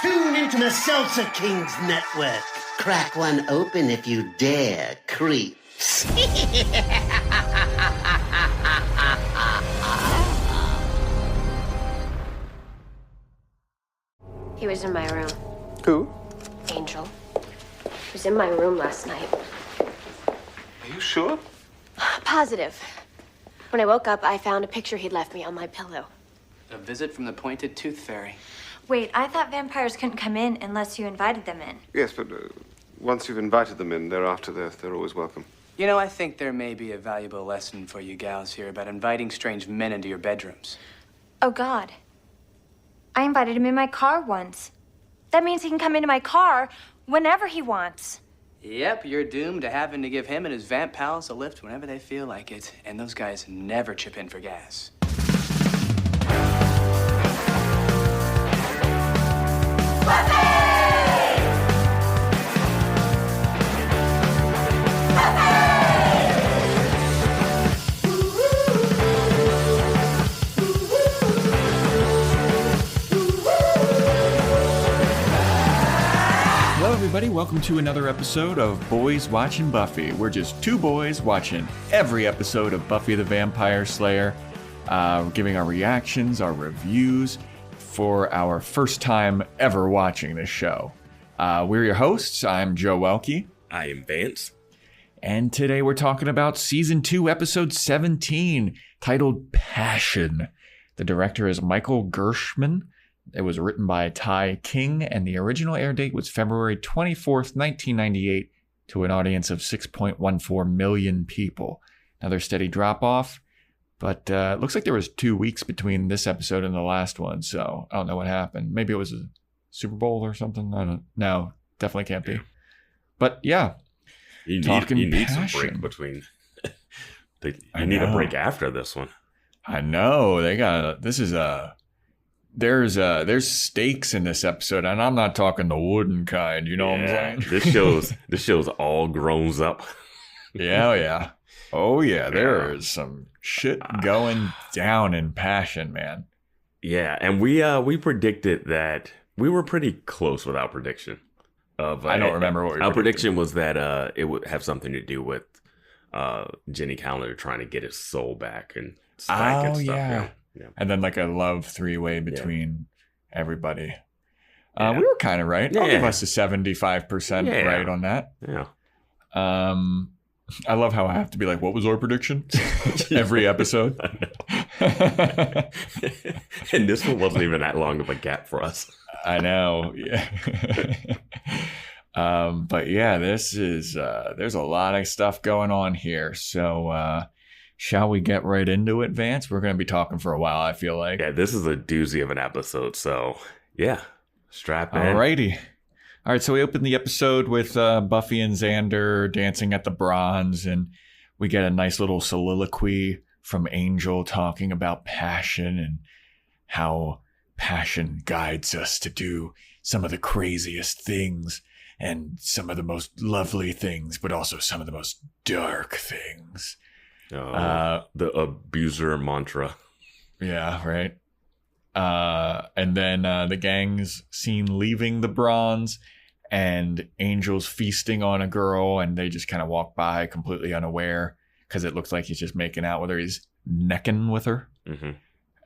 Tune into the Salsa Kings Network. Crack one open if you dare, creeps. He was in my room. Who? Angel. He was in my room last night. Are you sure? Positive. When I woke up, I found a picture he'd left me on my pillow. A visit from the pointed tooth fairy. Wait, I thought vampires couldn't come in unless you invited them in. Yes, but once you've invited them in, thereafter they're always welcome. You know, I think there may be a valuable lesson for you gals here about inviting strange men into your bedrooms. Oh, God. I invited him in my car once. That means he can come into my car whenever he wants. Yep, you're doomed to having to give him and his vamp pals a lift whenever they feel like it. And those guys never chip in for gas. Hello, everybody. Welcome to another episode of Boys Watching Buffy. We're just two boys watching every episode of Buffy the Vampire Slayer, giving our reactions, our reviews for our first time ever watching this show. We're your hosts. I'm Joe Welke. I am Vance. And today we're talking about Season 2, Episode 17, titled Passion. The director is Michael Gershman. It was written by Ty King, and the original air date was February 24th, 1998, to an audience of 6.14 million people. Another steady drop-off, but it looks like there was 2 weeks between this episode and the last one, so I don't know what happened. Maybe it was a Super Bowl or something? I don't know. Definitely can't be. But yeah, you need some break between. You need a break after this one. I know. There's stakes in this episode, and I'm not talking the wooden kind, you know what I'm saying? This show's all grown up. Yeah. Oh yeah, there is some shit going down in Passion, man. Yeah, and we predicted that we were pretty close with our prediction. I don't remember what our prediction was that it would have something to do with Jenny Calendar trying to get his soul back and Spike and stuff. Yeah. And then like a love three-way between everybody. We were kind of right. I'll give us a 75% right on that. Yeah. I love how I have to be like, what was our prediction? Every episode. And this one wasn't even that long of a gap for us. I know. Yeah. But yeah, this is there's a lot of stuff going on here. So shall we get right into it, Vance? We're going to be talking for a while, I feel like. Yeah, this is a doozy of an episode. So, yeah, strap in. Alrighty. All right, so we open the episode with Buffy and Xander dancing at the bronze, and we get a nice little soliloquy from Angel talking about passion and how passion guides us to do some of the craziest things and some of the most lovely things, but also some of the most dark things. The abuser mantra. Yeah, right. And then the gang's seen leaving the bronze, and Angel's feasting on a girl, and they just kind of walk by completely unaware because it looks like he's just making out with her. He's necking with her. Mm-hmm.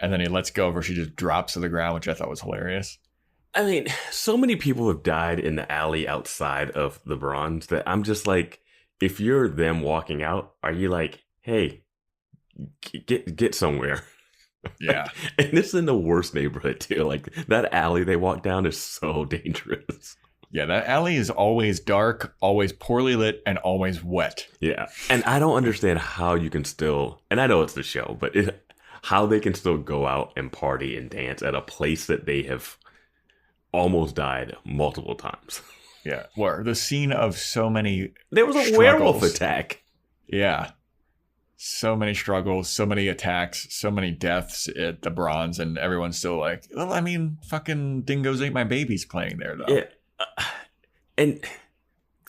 And then he lets go of her. She just drops to the ground, which I thought was hilarious. I mean, so many people have died in the alley outside of the bronze that I'm just like, if you're them walking out, are you like, hey, get somewhere? Yeah. And this is in the worst neighborhood too. Like that alley they walk down is so dangerous. Yeah, that alley is always dark, always poorly lit, and always wet. Yeah. And I don't understand how you can still, and I know it's the show, but how they can still go out and party and dance at a place that they have almost died multiple times. Yeah. Where the scene of so many There was a struggles. werewolf attack. Yeah. So many struggles, so many attacks, so many deaths at the bronze, and everyone's still like, well, I mean, fucking Dingoes Ate My Babies playing there, though. Yeah. And,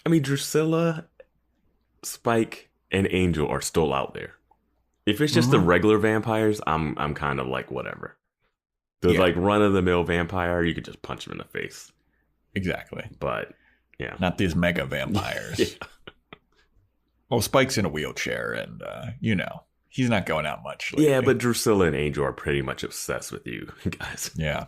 I mean, Drusilla, Spike, and Angel are still out there. If it's just the regular vampires, I'm kind of like, whatever. The like run-of-the-mill vampire, you could just punch him in the face. Exactly. But, yeah. Not these mega vampires. Yeah. Well, Spike's in a wheelchair, and, he's not going out much lately. Yeah, but Drusilla and Angel are pretty much obsessed with you guys. Yeah.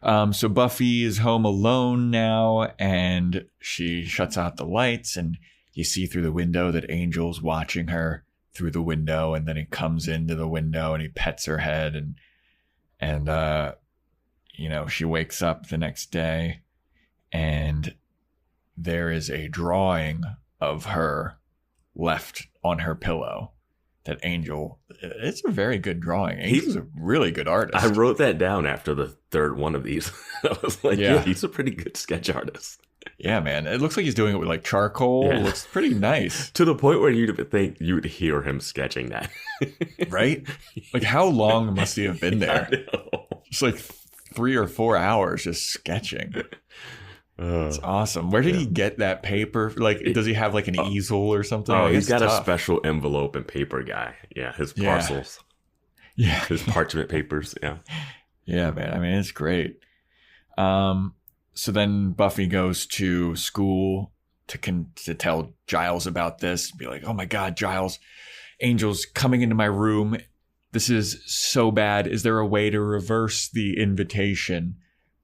So Buffy is home alone now, and she shuts out the lights, and you see through the window that Angel's watching her through the window, and then he comes into the window and he pets her head, and she wakes up the next day, and there is a drawing of her left on her pillow. That Angel, it's a very good drawing. Angel's a really good artist. I wrote that down after the third one of these. I was like, yeah, he's a pretty good sketch artist. Yeah, man. It looks like he's doing it with like charcoal. Yeah. It looks pretty nice. To the point where you'd think you would hear him sketching that. Right? Like, how long must he have been there? I know. Just like 3 or 4 hours just sketching. It's awesome. Where did he get that paper? Like, does he have like an easel or something? Oh, he's got a special envelope and paper guy. Yeah, his parcels. Yeah. His parchment papers. Yeah. Yeah, man. I mean, it's great. So then Buffy goes to school to tell Giles about this. Be like, oh my God, Giles, Angel's coming into my room. This is so bad. Is there a way to reverse the invitation?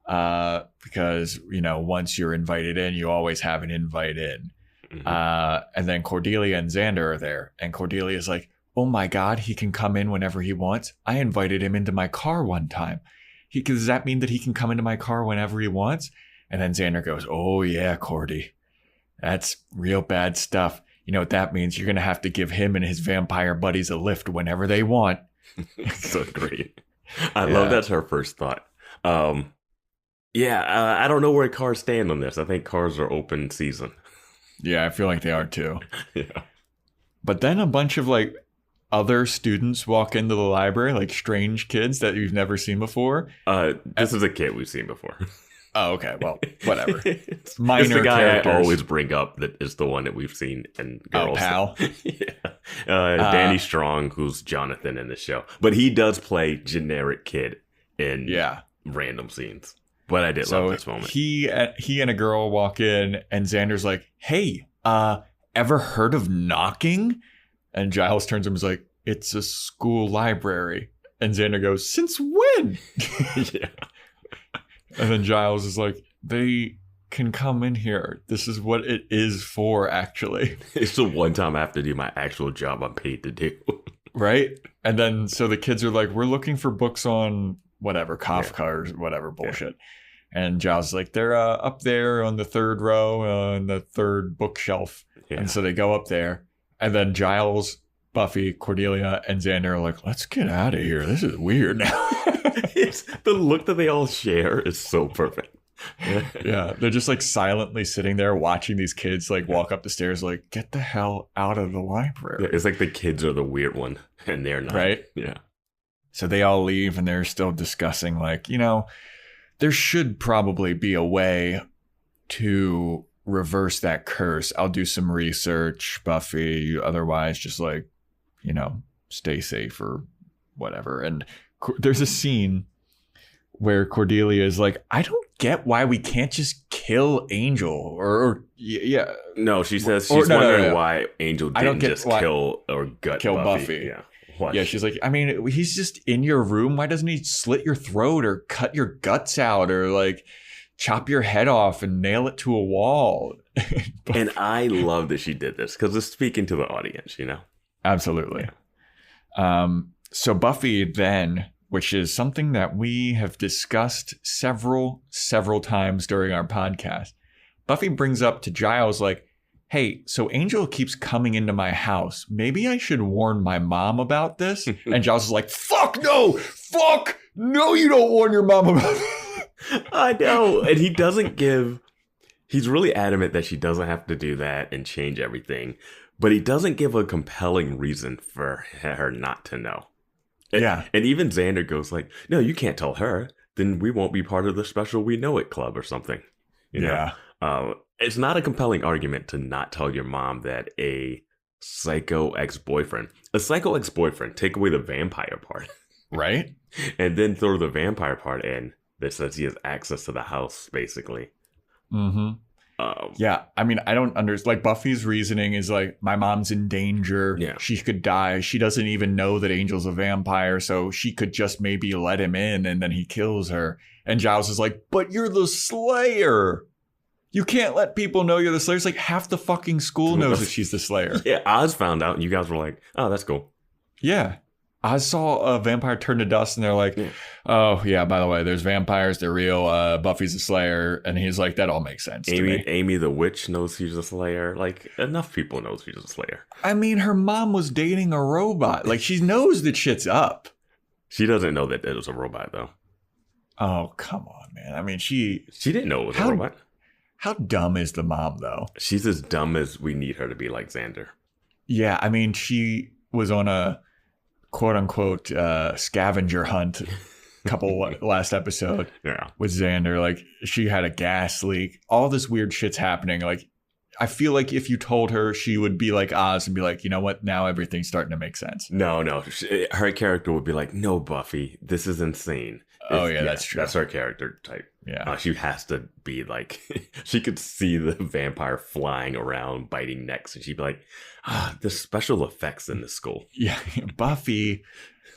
Because, once you're invited in, you always have an invite in. Mm-hmm. And then Cordelia and Xander are there. And Cordelia's like, oh my God, he can come in whenever he wants. I invited him into my car one time. Does that mean that he can come into my car whenever he wants? And then Xander goes, oh yeah, Cordy, that's real bad stuff. You know what that means? You're going to have to give him and his vampire buddies a lift whenever they want. So great. I love that's her first thought. I don't know where cars stand on this. I think cars are open season. Yeah, I feel like they are too. Yeah. But then a bunch of like other students walk into the library, like strange kids that you've never seen before. This is a kid we've seen before. Oh, okay. Well, whatever. It's Minor the guy characters. I always bring up that is the one that we've seen in Girls. Oh, Pal. Yeah. Danny Strong, who's Jonathan in the show. But he does play generic kid in random scenes. But I did love this moment. He and a girl walk in, and Xander's like, hey, ever heard of knocking? And Giles turns to him and is like, it's a school library. And Xander goes, since when? Yeah. And then Giles is like, they can come in here. This is what it is for, actually. It's the one time I have to do my actual job I'm paid to do. Right? And then so the kids are like, we're looking for books on whatever, Kafka or whatever bullshit. Yeah. And Giles is like, they're up there on the third row on the third bookshelf. Yeah. And so they go up there. And then Giles, Buffy, Cordelia, and Xander are like, let's get out of here. This is weird now. The look that they all share is so perfect. Yeah, they're just like silently sitting there watching these kids like walk up the stairs like, get the hell out of the library. Yeah, it's like the kids are the weird one and they're not. Right? Yeah. So they all leave and they're still discussing like, there should probably be a way to reverse that curse. I'll do some research, Buffy. Otherwise, just like, stay safe or whatever. And there's a scene where Cordelia is like, I don't get why we can't just kill Angel or yeah. No, she says she's wondering why Angel didn't just kill or kill Buffy. Yeah. Yeah, she's like, I mean, he's just in your room. Why doesn't he slit your throat or cut your guts out or like chop your head off and nail it to a wall? And I love that she did this because it's speaking to the audience, Absolutely. Yeah. So Buffy then, which is something that we have discussed several times during our podcast, Buffy brings up to Giles like, hey, so Angel keeps coming into my house. Maybe I should warn my mom about this. And Giles is like, fuck no, you don't warn your mom about it. I know. And he's really adamant that she doesn't have to do that and change everything. But he doesn't give a compelling reason for her not to know. Yeah. And even Xander goes like, no, you can't tell her. Then we won't be part of the special We Know It club or something. Yeah. It's not a compelling argument to not tell your mom that a psycho ex-boyfriend, take away the vampire part. Right? And then throw the vampire part in that says he has access to the house, basically. Mm-hmm. Yeah, I mean, I don't understand. Like, Buffy's reasoning is like, my mom's in danger. Yeah. She could die. She doesn't even know that Angel's a vampire, so she could just maybe let him in and then he kills her. And Giles is like, but you're the Slayer. You can't let people know you're the Slayer. It's like half the fucking school knows that she's the Slayer. Yeah, Oz found out and you guys were like, oh, that's cool. Yeah. I saw a vampire turn to dust and they're like, oh, yeah, by the way, there's vampires. They're real. Buffy's a Slayer. And he's like, that all makes sense to me. Amy the witch knows she's a Slayer. Like, enough people know she's a Slayer. I mean, her mom was dating a robot. Like, she knows that shit's up. She doesn't know that it was a robot, though. Oh, come on, man. I mean, she didn't know it was a robot. How dumb is the mom, though? She's as dumb as we need her to be, like Xander. Yeah, I mean, she was on a quote-unquote scavenger hunt last episode with Xander. Like, she had a gas leak. All this weird shit's happening. Like, I feel like if you told her, she would be like Oz and be like, you know what? Now everything's starting to make sense. No. Her character would be like, no, Buffy, this is insane. That's true. That's her character type. Yeah. She has to be like, she could see the vampire flying around, biting necks, and she'd be like, the special effects in this school. Yeah. Buffy,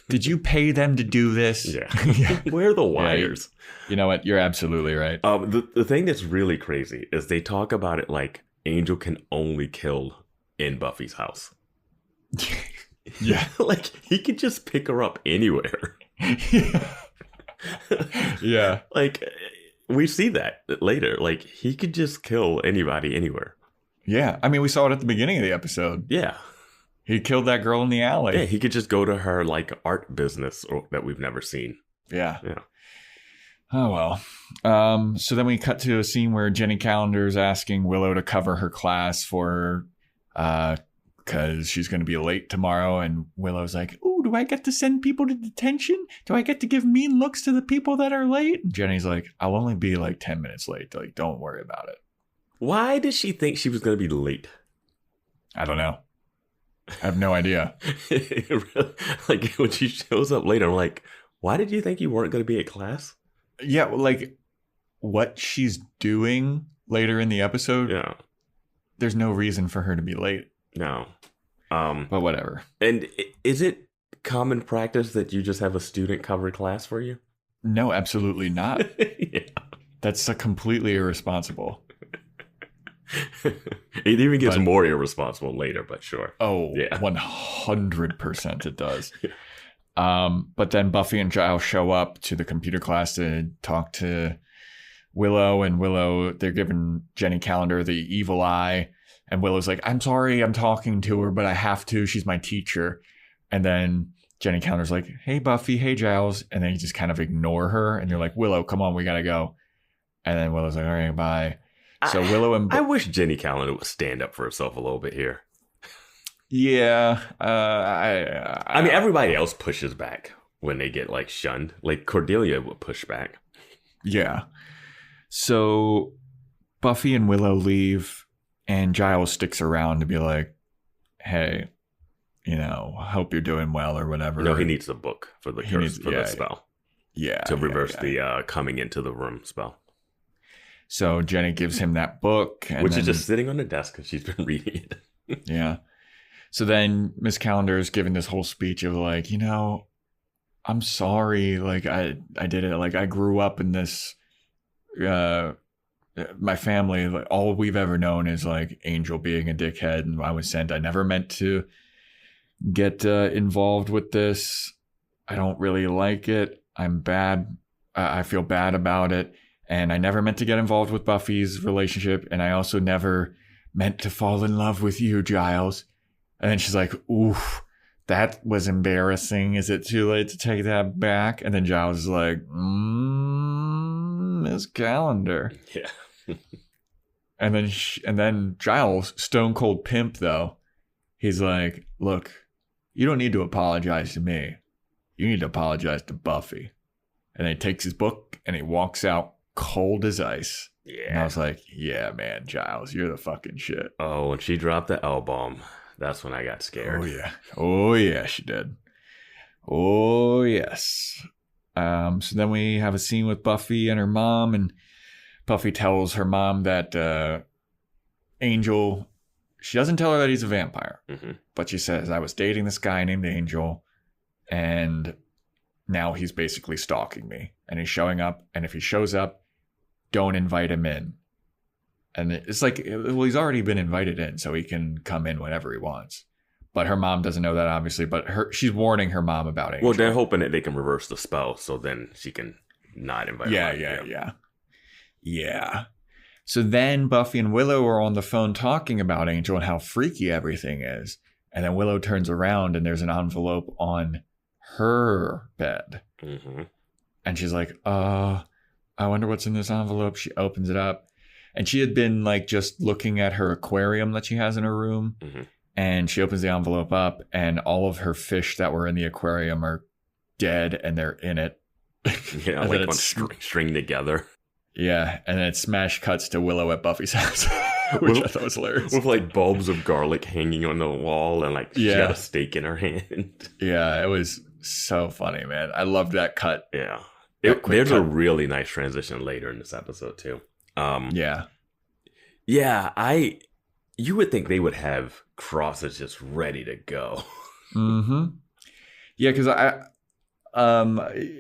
did you pay them to do this? Yeah. Where are the wires? Yeah, you know what? You're absolutely right. The thing that's really crazy is they talk about it like Angel can only kill in Buffy's house. Yeah. Like, he could just pick her up anywhere. Yeah. Like, we see that later. Like, he could just kill anybody anywhere. Yeah. I mean, we saw it at the beginning of the episode. Yeah. He killed that girl in the alley. Yeah, he could just go to her, like, art business that we've never seen. Yeah. Yeah. Oh, well. So then we cut to a scene where Jenny Calendar's asking Willow to cover her class for because she's going to be late tomorrow. And Willow's like, oh, do I get to send people to detention? Do I get to give mean looks to the people that are late? And Jenny's like, I'll only be like 10 minutes late. Like, don't worry about it. Why did she think she was going to be late? I don't know. I have no idea. Like, when she shows up later, I'm like, why did you think you weren't going to be at class? Yeah, well, like, what she's doing later in the episode, yeah, there's no reason for her to be late. No. But whatever. And is it common practice that you just have a student cover class for you? No, absolutely not. Yeah. That's completely irresponsible. It even gets more irresponsible later, but sure. Oh, yeah. 100% it does. But then Buffy and Giles show up to the computer class to talk to Willow, and Willow, they're giving Jenny Calendar the evil eye. And Willow's like, I'm sorry, I'm talking to her, but I have to. She's my teacher. And then Jenny Calendar's like, hey, Buffy, hey, Giles. And then you just kind of ignore her. And you're like, Willow, come on, we got to go. And then Willow's like, all right, bye. So Willow and... I wish Jenny Calendar would stand up for herself a little bit here. Yeah. I mean, everybody else pushes back when they get, like, shunned. Like, Cordelia would push back. Yeah. So Buffy and Willow leave. And Giles sticks around to be like, hey, you know, hope you're doing well or whatever. No, he needs the book for the curse, the spell. Yeah. To reverse the coming into the room spell. So Jenny gives him that book. Which is just sitting on the desk because she's been reading it. Yeah. So then Miss Calendar is giving this whole speech of like, you know, I'm sorry. Like, I did it. Like, I grew up in this... my family, like, all we've ever known is like Angel being a dickhead, and I was sent. I never meant to get involved with this. I don't really like it. I'm bad. I feel bad about it, and I never meant to get involved with Buffy's relationship, and I also never meant to fall in love with you, Giles. And then she's like, oof, that was embarrassing. Is it too late to take that back? And then Giles is like, Miss Calendar. Yeah. And then Giles, stone cold pimp though, he's like, look, you don't need to apologize to me. You need to apologize to Buffy. And then he takes his book and he walks out cold as ice. Yeah. And I was like, yeah, man, Giles, you're the fucking shit. Oh, when she dropped the L-bomb, that's when I got scared. Oh, yeah. Oh, yeah, she did. Oh, yes. So then we have a scene with Buffy and her mom, and Buffy tells her mom that Angel, she doesn't tell her that he's a vampire, but she says, I was dating this guy named Angel, and now he's basically stalking me, and he's showing up, and if he shows up, don't invite him in. And it's like, well, he's already been invited in, so he can come in whenever he wants. But her mom doesn't know that, obviously, but she's warning her mom about Angel. Well, they're hoping that they can reverse the spell, so then she can not invite him. Yeah. So then Buffy and Willow are on the phone talking about Angel and how freaky everything is. And then Willow turns around and there's an envelope on her bed. And she's like, I wonder what's in this envelope. She opens it up. And she had been like just looking at her aquarium that she has in her room. And she opens the envelope up and all of her fish that were in the aquarium are dead and they're in it. Yeah, like on string together. Yeah, and then it smash cuts to Willow at Buffy's house, which I thought was hilarious. With like bulbs of garlic hanging on the wall and like she got a steak in her hand. Yeah, it was so funny, man. I loved that cut. Yeah. There's a really nice transition later in this episode too. You would think they would have crosses just ready to go. Yeah, because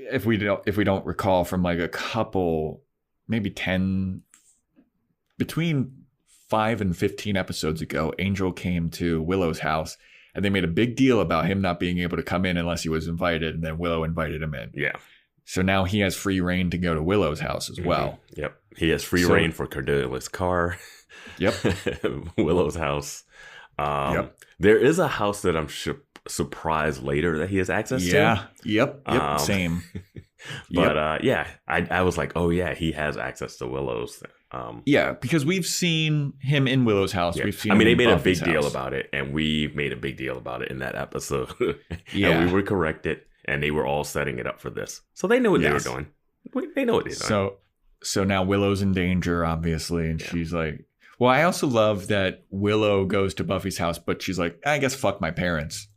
if we don't recall from like a couple, maybe 10, between 5 and 15 episodes ago, Angel came to Willow's house and they made a big deal about him not being able to come in unless he was invited, and then Willow invited him in. Yeah. So now he has free reign to go to Willow's house as well. Yep. He has free reign for Cordelia's car. Yep. Willow's house. There is a house that I'm surprised later that he has access to. Yep. Same. But I was like, oh yeah, he has access to Willow's. Because we've seen him in Willow's house. We've seen. They made a big deal about it, and we made a big deal about it in that episode. And we were corrected, and they were all setting it up for this, so they know what they were doing. They know what they're doing. So now Willow's in danger, obviously, and she's like, well, I also love that Willow goes to Buffy's house, but she's like, I guess fuck my parents.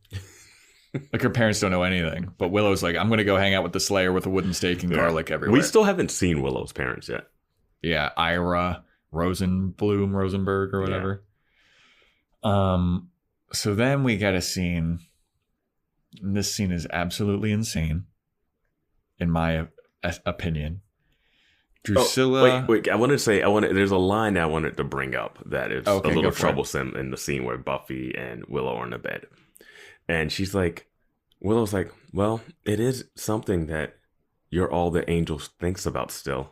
Like her parents don't know anything, but Willow's like, I'm going to go hang out with the Slayer with a wooden stake and garlic everywhere. We still haven't seen Willow's parents yet. Yeah, Ira Rosenberg or whatever. So then we get a scene, and this scene is absolutely insane, in my opinion. Drusilla. Wait. There's a line that I wanted to bring up that is a little troublesome in the scene where Buffy and Willow are in the bed. And Willow's like, well, it is something that you're all that Angel thinks about still,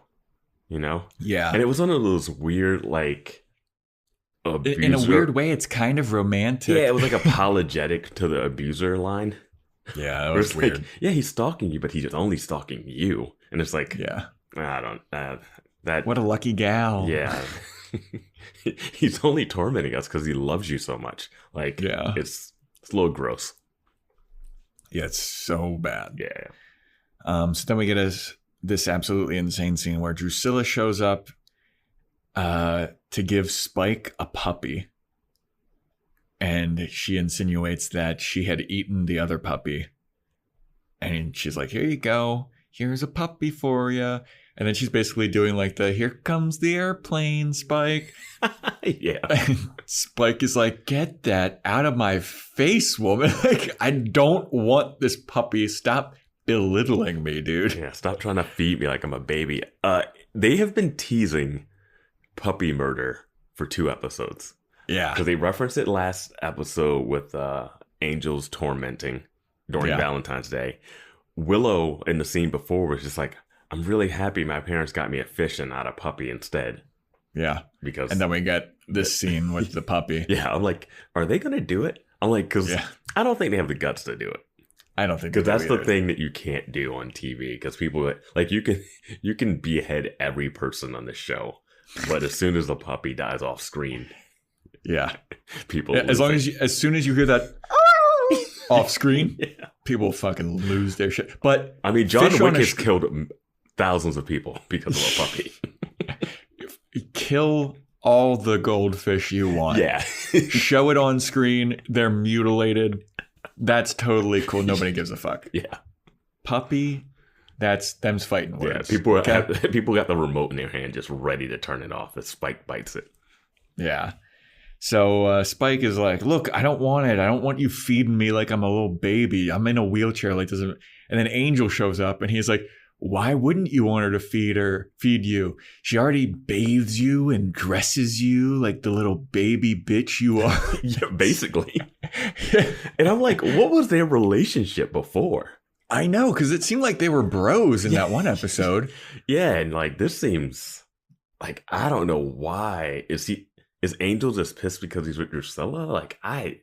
you know? Yeah. And it was one of those weird, like, abuser. In a weird way, it's kind of romantic. Yeah, it was like apologetic to the abuser line. Yeah, that was weird. Like, yeah, he's stalking you, but he's only stalking you. And it's like, yeah. I don't, what a lucky gal. Yeah. He's only tormenting us because he loves you so much. Like, it's a little gross. Yeah, it's so bad. Yeah. So then we get this absolutely insane scene where Drusilla shows up to give Spike a puppy. And she insinuates that she had eaten the other puppy. And she's like, here you go. Here's a puppy for you. And then she's basically doing like here comes the airplane, Spike. Yeah. And Spike is like, get that out of my face, woman. Like, I don't want this puppy. Stop belittling me, dude. Yeah, stop trying to feed me like I'm a baby. They have been teasing puppy murder for 2 episodes. Yeah. Because they referenced it last episode with Angel's tormenting during Valentine's Day. Willow in the scene before was just like, I'm really happy my parents got me a fish and not a puppy instead. Yeah. And then we get this scene with the puppy. Yeah. I'm like, are they going to do it? I'm like, because I don't think they have the guts to do it. I don't think because that's the thing that you can't do on TV. Because people like you can behead every person on the show, but as soon as the puppy dies off screen, people as soon as you hear that off screen, people fucking lose their shit. But I mean, John Wick has killed thousands of people because of a puppy. Kill all the goldfish you want. Yeah. Show it on screen. They're mutilated. That's totally cool. Nobody gives a fuck. Yeah. Puppy, That's them's fighting words. Yeah, people got the remote in their hand just ready to turn it off as Spike bites it. Yeah. So Spike is like, look, I don't want it. I don't want you feeding me like I'm a little baby. I'm in a wheelchair like this. And then Angel shows up and he's like, why wouldn't you want her to feed you? She already bathes you and dresses you like the little baby bitch you are. Yeah, basically. And I'm like, what was their relationship before? I know, because it seemed like they were bros in that one episode. Yeah, and like this seems like, I don't know why. Is Angel just pissed because he's with Drusilla? Like, I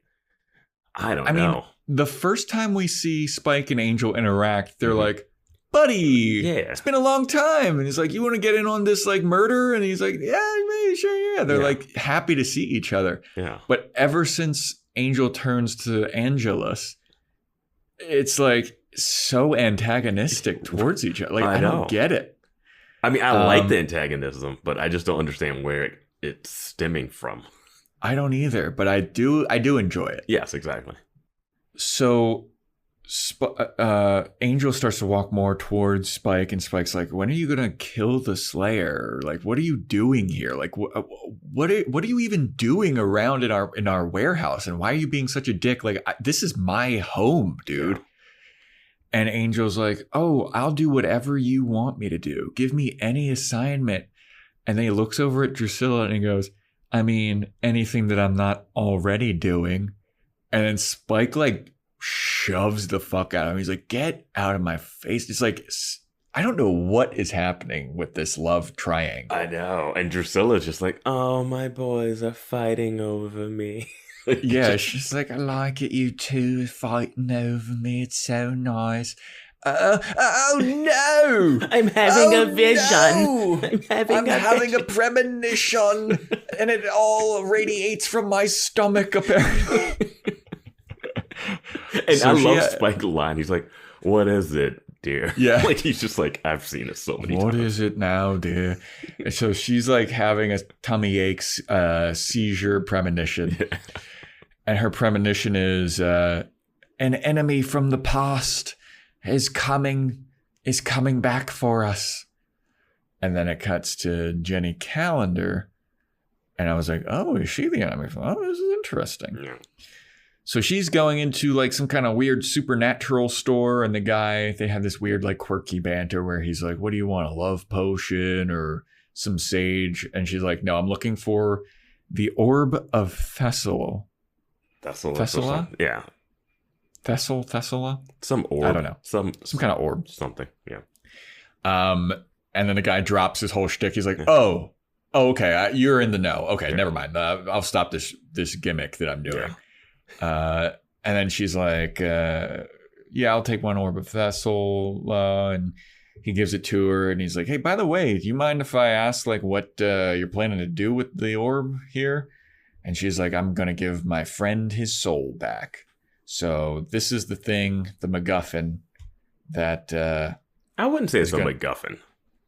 don't know. Mean, the first time we see Spike and Angel interact, they're like, buddy, it's been a long time. And he's like, you want to get in on this like murder? And he's like, yeah, maybe, sure, yeah. They're like happy to see each other. Yeah. But ever since Angel turns to Angelus, it's like so antagonistic towards each other. Like, I don't get it. I mean, I like the antagonism, but I just don't understand where it's stemming from. I don't either, but I do enjoy it. Yes, exactly. So Angel starts to walk more towards Spike, and Spike's like, when are you gonna kill the Slayer? Like, what are you doing here? Like, what are you even doing around in our warehouse? And why are you being such a dick? Like, this is my home, dude. Yeah. And Angel's like, oh, I'll do whatever you want me to do. Give me any assignment. And then he looks over at Drusilla and he goes, I mean, anything that I'm not already doing. And then Spike like shoves the fuck out of him. He's like, get out of my face. It's like, I don't know what is happening with this love triangle. I know. And Drusilla's just like, oh, my boys are fighting over me. Yeah, she's like, I like it, you two fighting over me. It's so nice. Oh no! I'm having a vision. No! I'm having a premonition, and it all radiates from my stomach, apparently. And so I love Spike's line. He's like, what is it, dear? Yeah. Like, he's just like, I've seen it so many times. What is it now, dear? And so she's like having a tummy aches seizure premonition. Yeah. And her premonition is an enemy from the past is coming back for us. And then it cuts to Jenny Calendar. And I was like, oh, is she the enemy? Oh, this is interesting. Yeah. So she's going into like some kind of weird supernatural store, and the guy, they have this weird like quirky banter where he's like, what do you want, a love potion or some sage? And she's like, no, I'm looking for the orb of Thessala. Thessala? Yeah. Thessala? Some orb. I don't know. Some kind of orb. Something, yeah. And then the guy drops his whole shtick. He's like, oh, okay, you're in the know. Okay, never mind. I'll stop this gimmick that I'm doing. Yeah. And then she's like, yeah, I'll take one orb of Thessala. And he gives it to her. And he's like, hey, by the way, do you mind if I ask like what you're planning to do with the orb here? And she's like, I'm going to give my friend his soul back. So this is the thing, the MacGuffin, that... I wouldn't say it's a MacGuffin.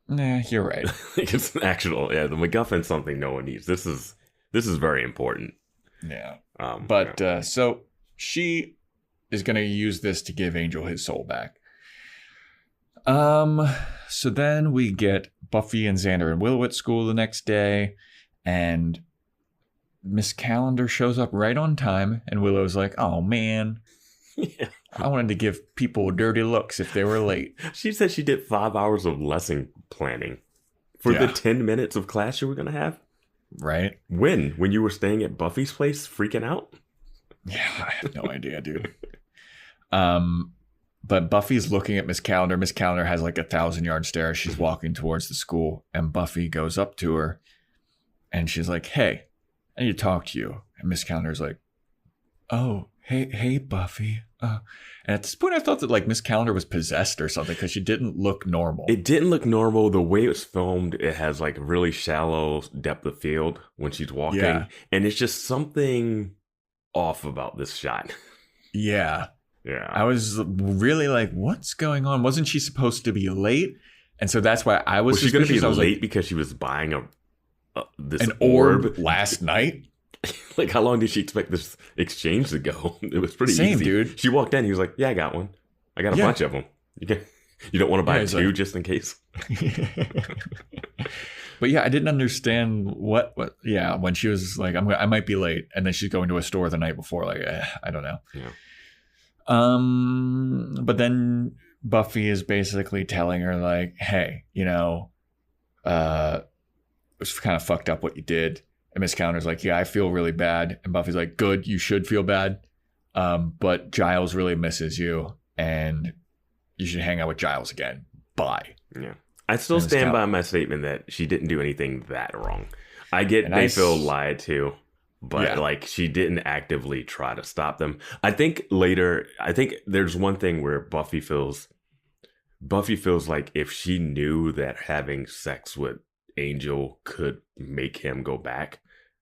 Nah, you're right. It's an actual... Yeah, the MacGuffin's something no one needs. This is very important. Yeah. So she is going to use this to give Angel his soul back. So then we get Buffy and Xander and Willow at school the next day. And... Miss Calendar shows up right on time, and Willow's like, oh, man. Yeah. I wanted to give people dirty looks if they were late. She said she did 5 hours of lesson planning for the 10 minutes of class you were going to have. Right. When you were staying at Buffy's place freaking out? Yeah, I have no idea, dude. But Buffy's looking at Miss Calendar. Miss Calendar has like a 1,000-yard stare as she's walking towards the school, and Buffy goes up to her, and she's like, hey, I need to talk to you. And Miss Calendar's like, oh, hey, Buffy. And at this point, I thought that like Miss Calendar was possessed or something because she didn't look normal. It didn't look normal. The way it's filmed, it has like really shallow depth of field when she's walking. Yeah. And it's just something off about this shot. Yeah. Yeah. I was really like, what's going on? Wasn't she supposed to be late? And so that's why I was she going to be late like, because she was buying an orb last night? Like, how long did she expect this exchange to go? It was pretty easy. Same, dude. She walked in. He was like, yeah, I got one. I got a bunch of them. You don't want to buy two like, just in case? But yeah, I didn't understand what when she was like, I might be late. And then she's going to a store the night before. Like, I don't know. Yeah. But then Buffy is basically telling her like, hey, it was kind of fucked up what you did. And Miss Counter's like, yeah, I feel really bad. And Buffy's like, good, you should feel bad. But Giles really misses you and you should hang out with Giles again. Bye. Yeah. I still stand by my statement that she didn't do anything that wrong. I get they feel lied to, but like she didn't actively try to stop them. I think there's one thing where Buffy feels like if she knew that having sex with Angel could make him go back,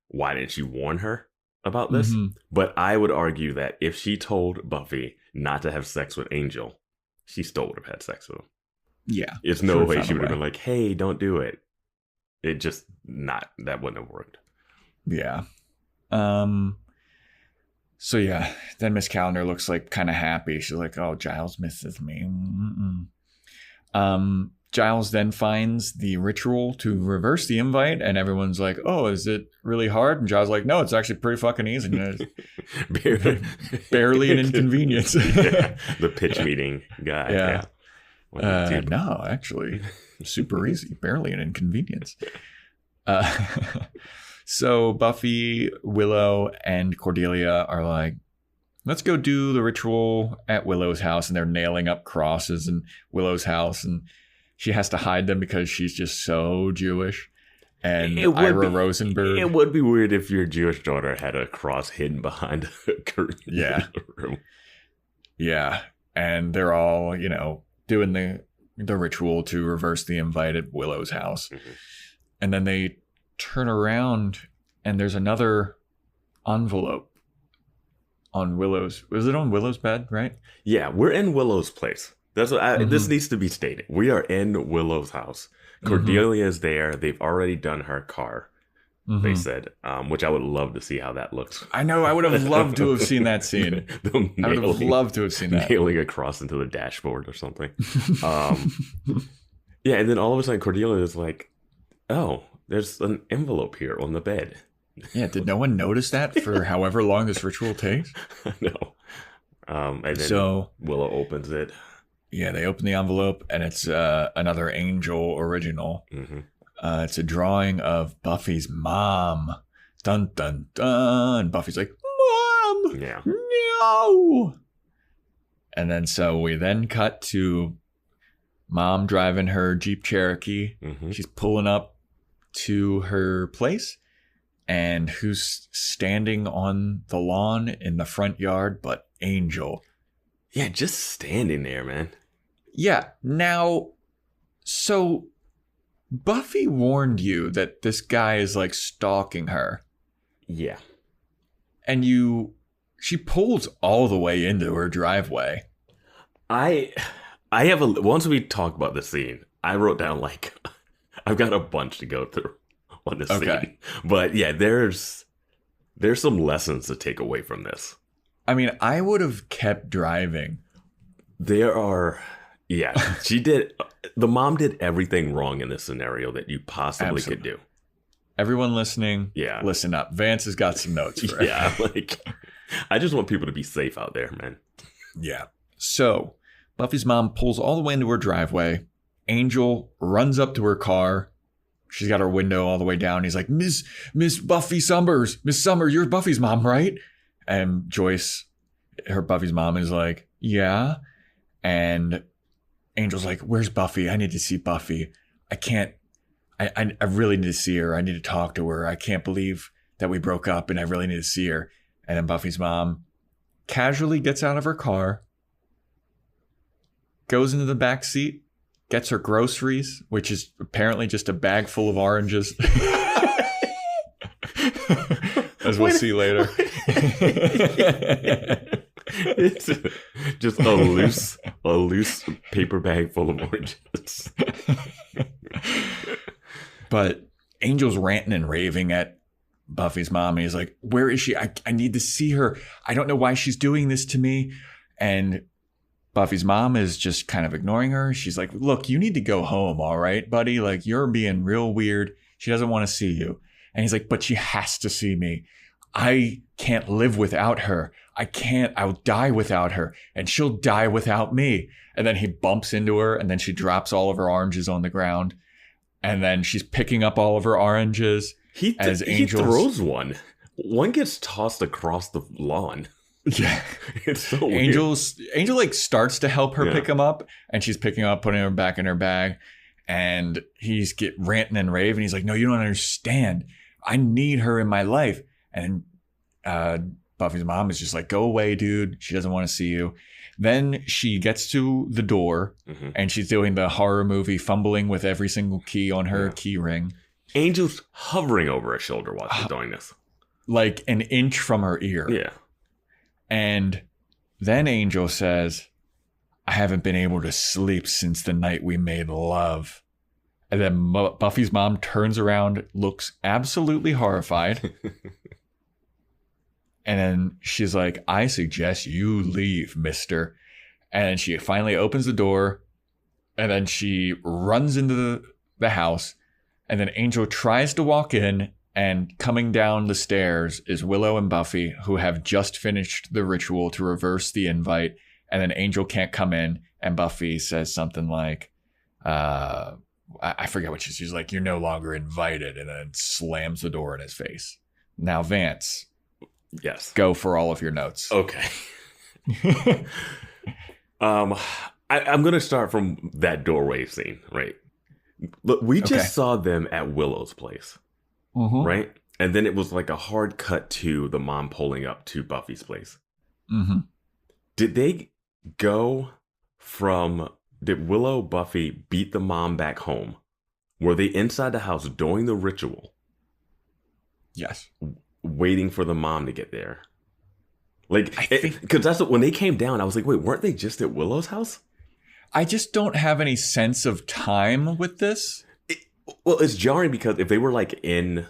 why didn't she warn her about this? Mm-hmm. But I would argue that if she told Buffy not to have sex with Angel, she still would have had sex with him. Yeah. There's no way she would have been like, hey, don't do it. It just that wouldn't have worked. Yeah. So yeah, then Miss Calendar looks like kind of happy. She's like, oh, Giles misses me. Giles then finds the ritual to reverse the invite, and everyone's like, oh, is it really hard? And Giles is like, no, it's actually pretty fucking easy. Barely an inconvenience. Yeah, the pitch meeting guy. Yeah. No, actually, super easy. Barely an inconvenience. So Buffy, Willow, and Cordelia are like, let's go do the ritual at Willow's house. And they're nailing up crosses in Willow's house. And she has to hide them because she's just so Jewish. And Ira Rosenberg. It would be weird if your Jewish daughter had a cross hidden behind a curtain. Yeah. Room. Yeah. And they're all, doing the ritual to reverse the invite at Willow's house. Mm-hmm. And then they turn around and there's another envelope on Willow's. Was it on Willow's bed, right? Yeah, we're in Willow's place. That's what this needs to be stated. We are in Willow's house. Cordelia is there. They've already done her car. They said, which I would love to see how that looks. I know. I would have loved to have seen that scene. I would have loved to have seen that. Nailing a cross into the dashboard or something. Yeah, and then all of a sudden Cordelia is like, oh, there's an envelope here on the bed. Yeah, did no one notice that for however long this ritual takes? No. And then Willow opens it. Yeah, they open the envelope and it's another Angel original. It's a drawing of Buffy's mom. Dun, dun, dun. Buffy's like, Mom! Yeah. No! And then we then cut to Mom driving her Jeep Cherokee. She's pulling up to her place. And who's standing on the lawn in the front yard but Angel? Yeah, just standing there, man. Yeah. Now, so Buffy warned you that this guy is like stalking her. Yeah. And she pulls all the way into her driveway. I have once we talk about the scene, I wrote down like, I've got a bunch to go through on this scene. But yeah, there's some lessons to take away from this. I mean, I would have kept driving. The mom did everything wrong in this scenario that you possibly could do. Everyone listening, listen up. Vance has got some notes for it. I just want people to be safe out there, man. Yeah. So Buffy's mom pulls all the way into her driveway. Angel runs up to her car. She's got her window all the way down. He's like, Miss Buffy Summers. Miss Summers, you're Buffy's mom, right? And Joyce, Buffy's mom, is like, yeah. And Angel's like, where's Buffy? I need to see Buffy. I really need to see her. I need to talk to her. I can't believe that we broke up and I really need to see her. And then Buffy's mom casually gets out of her car, goes into the back seat, gets her groceries, which is apparently just a bag full of oranges. As we'll see later. It's just a loose paper bag full of oranges. But Angel's ranting and raving at Buffy's mom. And he's like, where is she? I need to see her. I don't know why she's doing this to me. And Buffy's mom is just kind of ignoring her. She's like, look, you need to go home, all right, buddy? Like, you're being real weird. She doesn't want to see you. And he's like, but she has to see me. I can't live without her. I'll die without her. And she'll die without me. And then he bumps into her, and then she drops all of her oranges on the ground. And then she's picking up all of her oranges. He throws one. One gets tossed across the lawn. Yeah. It's so weird. Angel like starts to help her pick him up, and she's picking him up, putting him back in her bag. And he's ranting and raving. He's like, no, you don't understand. I need her in my life. And Buffy's mom is just like, go away, dude. She doesn't want to see you. Then she gets to the door, and she's doing the horror movie, fumbling with every single key on her key ring. Angel's hovering over her shoulder while she's doing this. Like an inch from her ear. Yeah. And then Angel says, I haven't been able to sleep since the night we made love. And then Buffy's mom turns around, looks absolutely horrified. And then she's like, I suggest you leave, mister. And she finally opens the door. And then she runs into the house. And then Angel tries to walk in. And coming down the stairs is Willow and Buffy, who have just finished the ritual to reverse the invite. And then Angel can't come in. And Buffy says something like, I forget what she's like, you're no longer invited. And then slams the door in his face. Now, Vance. Yes. Go for all of your notes. Okay. I'm going to start from that doorway scene, right? Look, we just saw them at Willow's place, right? And then it was like a hard cut to the mom pulling up to Buffy's place. Did they go did Willow, Buffy beat the mom back home? Were they inside the house doing the ritual? Yes. Waiting for the mom to get there. Like, because when they came down, I was like, wait, weren't they just at Willow's house? I just don't have any sense of time with this. Well, it's jarring because if they were like in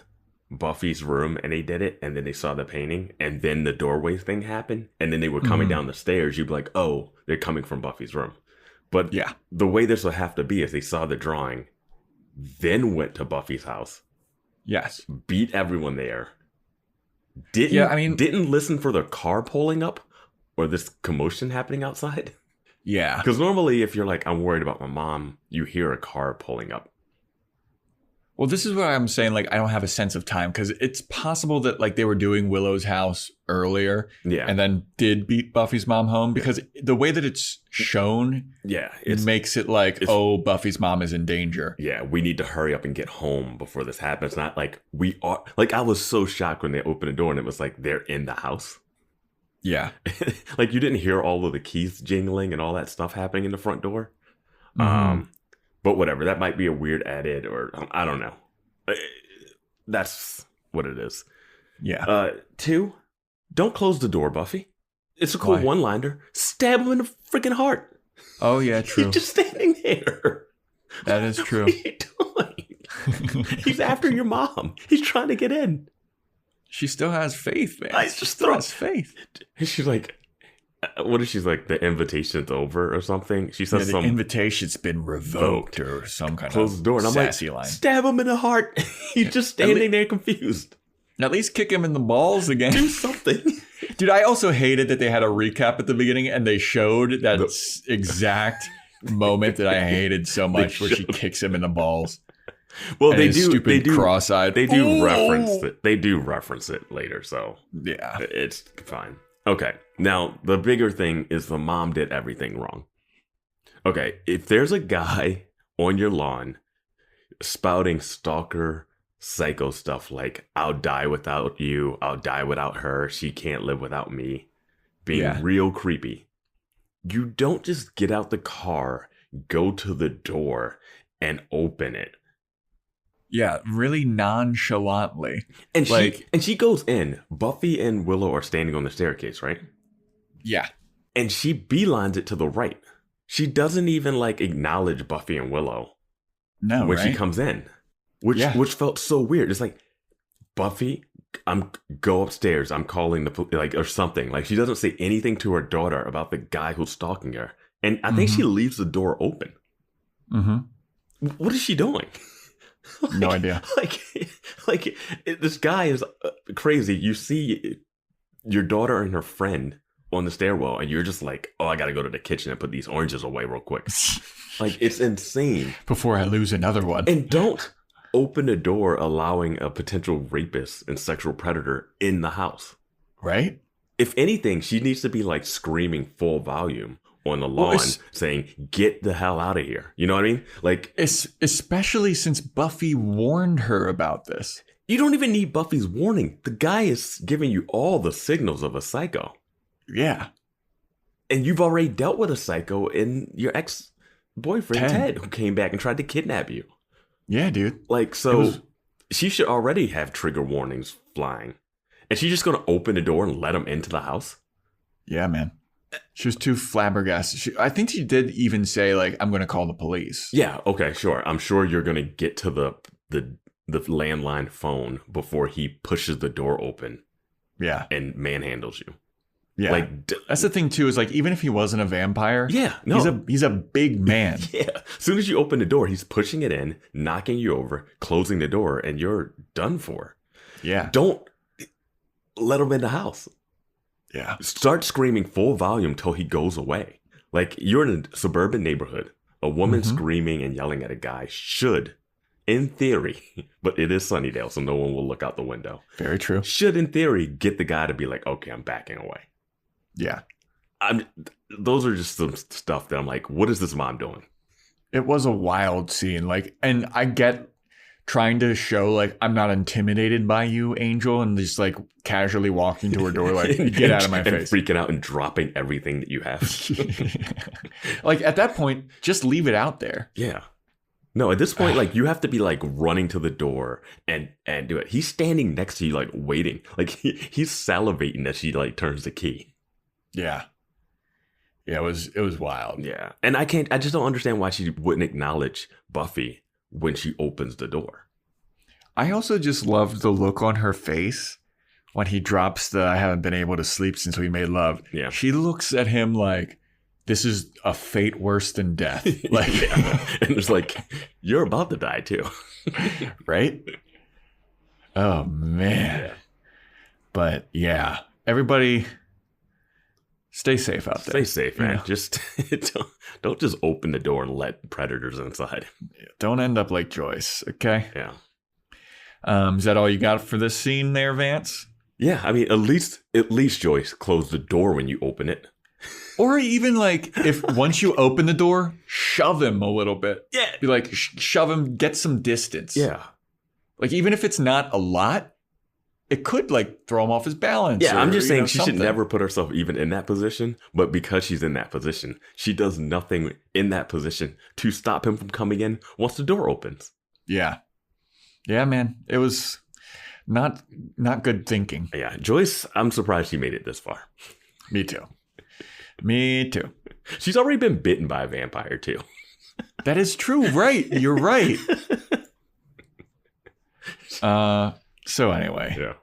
Buffy's room and they did it and then they saw the painting and then the doorway thing happened and then they were coming down the stairs, you'd be like, oh, they're coming from Buffy's room. But the way this would have to be is they saw the drawing, then went to Buffy's house. Yes. Beat everyone there. Didn't listen for the car pulling up or this commotion happening outside. Yeah. Because normally if you're like, I'm worried about my mom, you hear a car pulling up. Well, this is what I'm saying. Like, I don't have a sense of time because it's possible that like they were doing Willow's house earlier and then did beat Buffy's mom home because the way that it's shown it makes it like, oh, Buffy's mom is in danger. Yeah, we need to hurry up and get home before this happens. Not like we are. Like, I was so shocked when they opened the door and it was like they're in the house. Yeah. Like, you didn't hear all of the keys jingling and all that stuff happening in the front door. But whatever, that might be a weird added or I don't know. That's what it is. Yeah. 2, don't close the door, Buffy. It's a cool one-liner. Stab him in the freaking heart. Oh, yeah, true. He's just standing there. That is true. What are you doing? He's after your mom. He's trying to get in. She still has faith, man. She still has faith. She's like, what is she's like, the invitation's over or something? She says the invitation's been revoked or some kind close of the door. And I'm sassy like, line. Stab him in the heart. He's just standing there confused. At least kick him in the balls again. Do something. Dude, I also hated that they had a recap at the beginning and they showed that exact moment that I hated so much where she kicks him in the balls. Well, they do cross-eyed. They do reference it. They do reference it later, so yeah, it's fine. Okay, now the bigger thing is the mom did everything wrong. Okay, if there's a guy on your lawn spouting stalker, psycho stuff like "I'll die without you," "I'll die without her," "She can't live without me," being real creepy, you don't just get out the car, go to the door, and open it. Yeah, really nonchalantly. And she goes in. Buffy and Willow are standing on the staircase, right? Yeah. And she beelines it to the right. She doesn't even like acknowledge Buffy and Willow. No, when she comes in. Which felt so weird. It's like, Buffy, go upstairs. I'm calling the police, like, or something. Like, she doesn't say anything to her daughter about the guy who's stalking her. And I think she leaves the door open. Mm-hmm. What is she doing? No idea. This guy is crazy. You see your daughter and her friend on the stairwell, and you're just like, oh, I got to go to the kitchen and put these oranges away real quick. Like, it's insane. Before I lose another one. And don't open the door allowing a potential rapist and sexual predator in the house. Right? If anything, she needs to be like screaming full volume on the lawn saying, get the hell out of here. You know what I mean? Like, especially since Buffy warned her about this. You don't even need Buffy's warning. The guy is giving you all the signals of a psycho. Yeah. And you've already dealt with a psycho in your ex-boyfriend, Ted, who came back and tried to kidnap you. Yeah, dude. Like, so she should already have trigger warnings flying. And she's just going to open the door and let him into the house? Yeah, man. She was too flabbergasted. I think she did even say, like, I'm going to call the police. Yeah, okay, sure. I'm sure you're going to get to the landline phone before he pushes the door open. Yeah. And manhandles you. Yeah. Like, that's the thing, too, is like, even if he wasn't a vampire, yeah, no. he's a big man. Yeah. As soon as you open the door, he's pushing it in, knocking you over, closing the door, and you're done for. Yeah. Don't let him in the house. Yeah. Start screaming full volume till he goes away. Like, you're in a suburban neighborhood. A woman screaming and yelling at a guy should, in theory, but it is Sunnydale, so no one will look out the window. Very true. Should, in theory, get the guy to be like, okay, I'm backing away. Yeah. Those are just some stuff that I'm like, what is this mom doing? It was a wild scene. Like, and I get trying to show, like, I'm not intimidated by you, Angel, and just, like, casually walking to her door, like, get out of my face. And freaking out and dropping everything that you have. Like, at that point, just leave it out there. Yeah. No, at this point, like, you have to be, like, running to the door and do it. He's standing next to you, like, waiting. Like, he's salivating as she, like, turns the key. Yeah. Yeah, it was wild. Yeah. And I just don't understand why she wouldn't acknowledge Buffy when she opens the door. I also just loved the look on her face when he drops the I haven't been able to sleep since we made love. Yeah. She looks at him like, this is a fate worse than death. Like, and it's like, you're about to die too. Right? Oh, man. Yeah. But yeah, everybody stay safe out there. Stay safe, man. Just don't just open the door and let predators inside. Don't end up like Joyce, okay? Yeah. Is that all you got for this scene there, Vance? Yeah, I mean, at least Joyce closed the door when you open it. Or even like, if once you open the door, shove him a little bit. Yeah. Be like, shove him, get some distance. Yeah. Like, even if it's not a lot, it could like throw him off his balance. Yeah, I'm just saying she something. should never put herself even in that position. But because she's in that position, she does nothing in that position to stop him from coming in once the door opens. Yeah. Yeah, man. It was not good thinking. Yeah, Joyce, I'm surprised she made it this far. Me too. Me too. She's already been bitten by a vampire too. That is true. Right. You're right. So anyway. Yeah.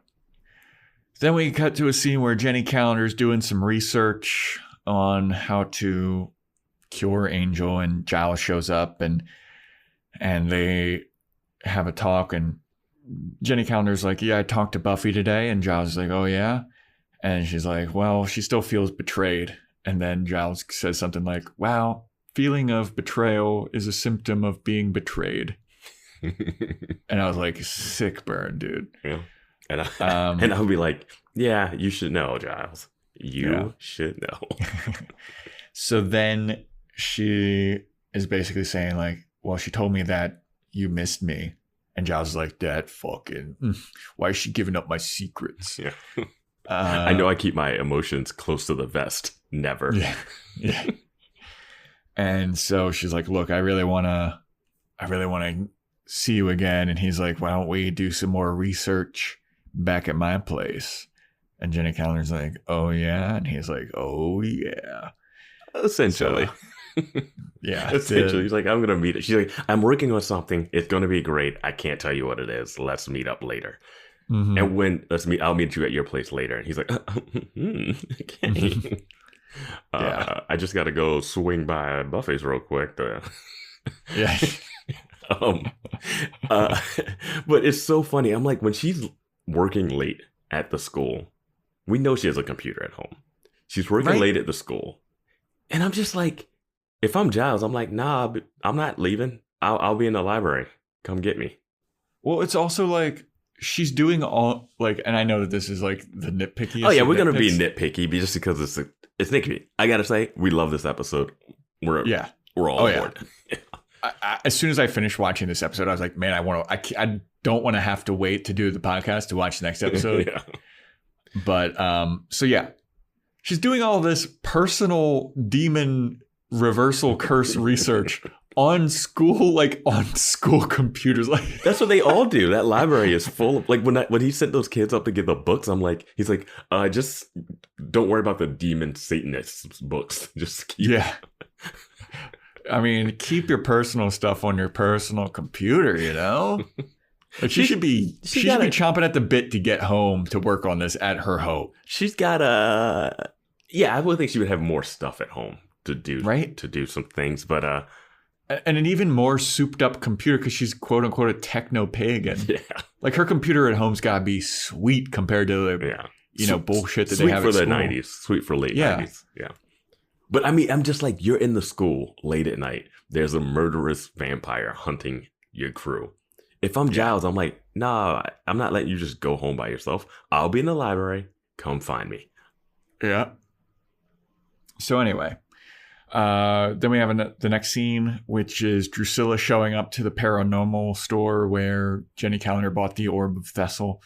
Then we cut to a scene where Jenny Calendar's doing some research on how to cure Angel, and Giles shows up and they have a talk, and Jenny Calendar's like, yeah, I talked to Buffy today, and Giles is like, oh yeah? And she's like, well, she still feels betrayed. And then Giles says something like, wow, feeling of betrayal is a symptom of being betrayed. And I was like, sick burn, dude. Yeah. And I'll be like, yeah, you should know, Giles. You should know. So then she is basically saying like, well, she told me that you missed me. And Giles is like, that fucking, why is she giving up my secrets? Yeah. I know I keep my emotions close to the vest. Never. Yeah. And so she's like, look, I really want to see you again. And he's like, why don't we do some more research back at my place? And Jenny Calendar's like, oh yeah. And he's like, oh yeah. Essentially. So, yeah. Essentially. He's like, I'm going to meet it. She's like, I'm working on something. It's going to be great. I can't tell you what it is. Let's meet up later. Mm-hmm. And I'll meet you at your place later. And he's like, okay. I just got to go swing by Buffy's real quick. Yeah. But it's so funny. I'm like, when she's working late at the school, we know she has a computer at home. She's working late at the school. And I'm just like, if I'm Giles, I'm like, nah, I'm not leaving. I'll be in the library. Come get me. Well, it's also like she's doing all like, and I know that this is like the nitpicky. Oh yeah, we're gonna be nitpicky just because it's nitpicky. I gotta say, we love this episode. We're all on board. As soon as I finished watching this episode, I was like, man, I don't want to have to wait to do the podcast to watch the next episode. Yeah. But so yeah, she's doing all this personal demon reversal curse research on school computers. Like that's what they all do. That library is full of like when he sent those kids up to get the books. I'm like, he's like, just don't worry about the demon Satanists books. Just keep I mean, keep your personal stuff on your personal computer, you know? Like she should be chomping at the bit to get home to work on this at her home. She's got I would think she would have more stuff at home to do, to do some things, but and an even more souped up computer because she's quote unquote a techno pagan. Yeah, like her computer at home's gotta be sweet compared to the bullshit that they have at school. Sweet for the 90s, sweet for late 90s. Yeah. But I mean, I'm just like, you're in the school late at night. There's a murderous vampire hunting your crew. If I'm Giles, I'm like, nah, I'm not letting you just go home by yourself. I'll be in the library. Come find me. Yeah. So anyway, then we have the next scene, which is Drusilla showing up to the paranormal store where Jenny Calendar bought the Orb of Thessel.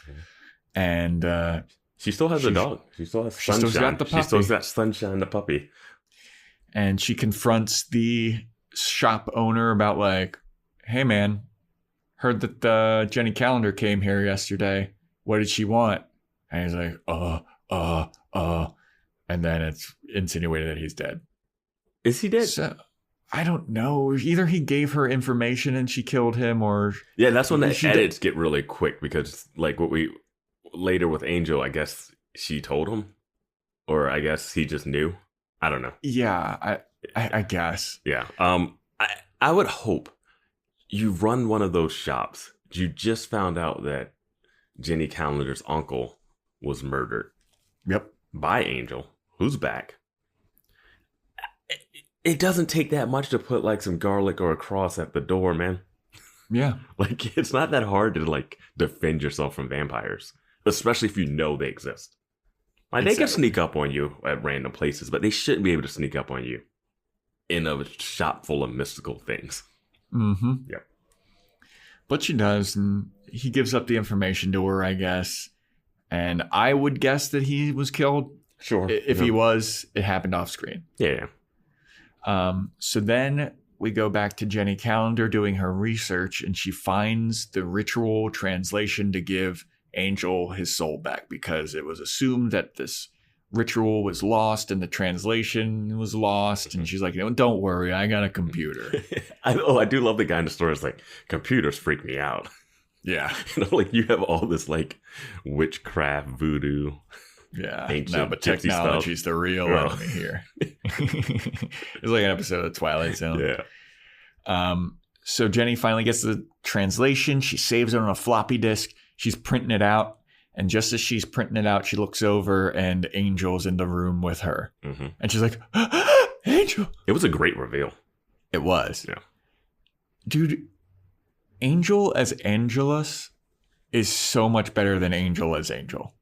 And she still has the dog. She still has Sunshine. She still's got Sunshine, the puppy. And she confronts the shop owner about like, hey man, heard that Jenny Calendar came here yesterday. What did she want? And he's like, and then it's insinuated that he's dead. Is he dead? So, I don't know. Either he gave her information and she killed him, or that's when the edits get really quick because like what we later with Angel, I guess she told him, or I guess he just knew. I don't know. Yeah, I guess. Yeah. I would hope you run one of those shops. You just found out that Jenny Calendar's uncle was murdered. Yep. By Angel, who's back. It doesn't take that much to put like some garlic or a cross at the door, man. Yeah. Like it's not that hard to like defend yourself from vampires, especially if you know they exist. Like they can sneak up on you at random places, but they shouldn't be able to sneak up on you in a shop full of mystical things. Mm-hmm. Yep. But she does, and he gives up the information to her, I guess. And I would guess that he was killed. Sure. If he was, it happened off screen. Yeah. So then we go back to Jenny Calendar doing her research, and she finds the ritual translation to give Angel his soul back because it was assumed that this ritual was lost and the translation was lost. And she's like, don't worry, I got a computer. I do love the guy in the store. It's like, computers freak me out. Yeah. Like you have all this like witchcraft, voodoo. Yeah. No, but technology's the real enemy here. It's like an episode of Twilight Zone. Yeah. So Jenny finally gets the translation. She saves it on a floppy disk. She's printing it out. And just as she's printing it out, she looks over and Angel's in the room with her. Mm-hmm. And she's like, Angel. It was a great reveal. It was. Yeah. Dude, Angel as Angelus is so much better than Angel as Angel.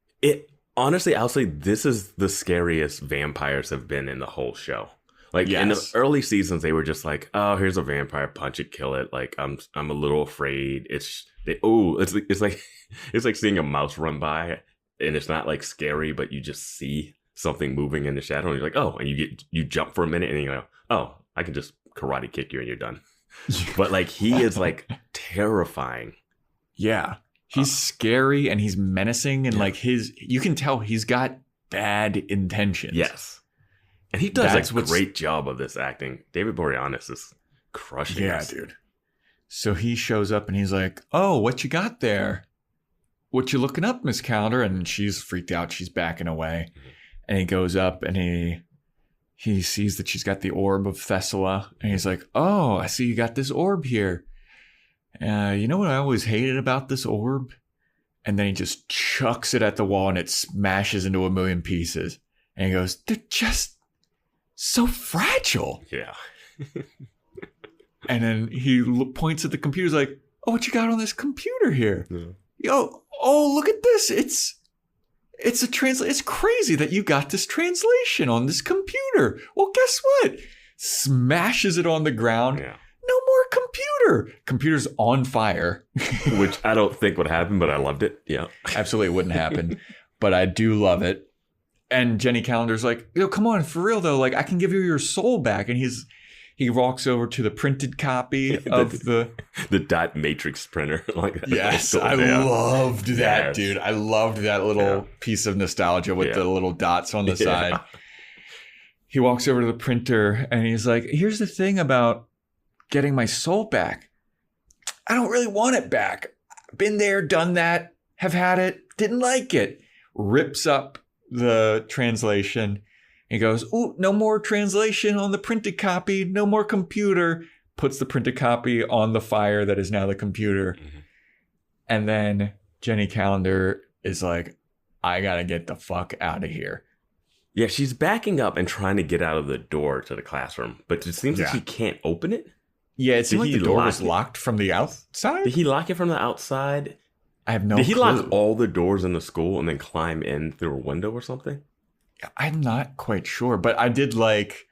Honestly, I'll say this is the scariest vampires have been in the whole show. Like in the early seasons, they were just like, "Oh, here's a vampire, punch it, kill it." Like I'm a little afraid. It's like seeing a mouse run by, and it's not like scary, but you just see something moving in the shadow, and you're like, "Oh!" And you jump for a minute, and you go, "Oh, I can just karate kick you, and you're done." But like he is like terrifying. Yeah, he's scary and he's menacing, and like you can tell he's got bad intentions. Yes. And he does a great job of this acting. David Boreanaz is crushing us. Yeah, dude. So he shows up and he's like, "Oh, what you got there? What you looking up, Miss Calendar?" And she's freaked out. She's backing away. And he goes up and he he sees that she's got the orb of Thessala, and he's like, oh, I see you got this orb here. You know what I always hated about this orb? And then he just chucks it at the wall and it smashes into a million pieces. And he goes, they're just so fragile. Yeah. And then he points at the computer. He's like, oh, what you got on this computer here? Yeah. Yo, oh, look at this. It's a translation. It's crazy that you got this translation on this computer. Well, guess what? Smashes it on the ground. Yeah. No more computer. Computer's on fire. Which I don't think would happen, but I loved it. Yeah. Absolutely it wouldn't happen. But I do love it. And Jenny Calendar's like, yo, come on, for real though. Like, I can give you your soul back. And he walks over to the printed copy of the dot matrix printer. Like, yes, I loved that, yes. dude. I loved that little piece of nostalgia with the little dots on the side. He walks over to the printer and he's like, here's the thing about getting my soul back. I don't really want it back. Been there, done that, have had it, didn't like it. Rips up the translation. He goes, ooh, no more translation on the printed copy, no more computer. Puts the printed copy on the fire that is now the computer. Mm-hmm. And then Jenny Calendar is like, I gotta get the fuck out of here. Yeah, she's backing up and trying to get out of the door to the classroom, but it seems like she can't open it. Yeah, it seemed like the door was locked from the outside. Did he lock it from the outside? I have no clue. Did he lock all the doors in the school and then climb in through a window or something? I'm not quite sure, but I did like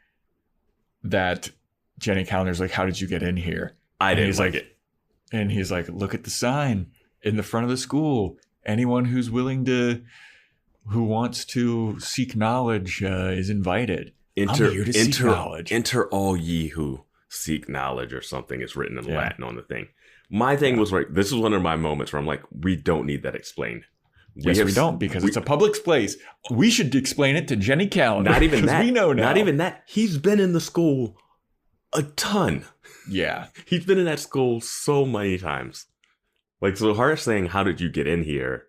that Jenny Calendar's like, how did you get in here? I didn't like it. And he's like, look at the sign in the front of the school. Anyone who wants to seek knowledge is invited. I'm here to seek knowledge. Enter all ye who seek knowledge or something is written in Latin on the thing. My thing was like, this is one of my moments where I'm like, we don't need that explained. We don't, because it's a public place. We should explain it to Jenny Calendar. Not even that. We know now. Not even that. He's been in the school a ton. Yeah. He's been in that school so many times. Like, so her saying, how did you get in here?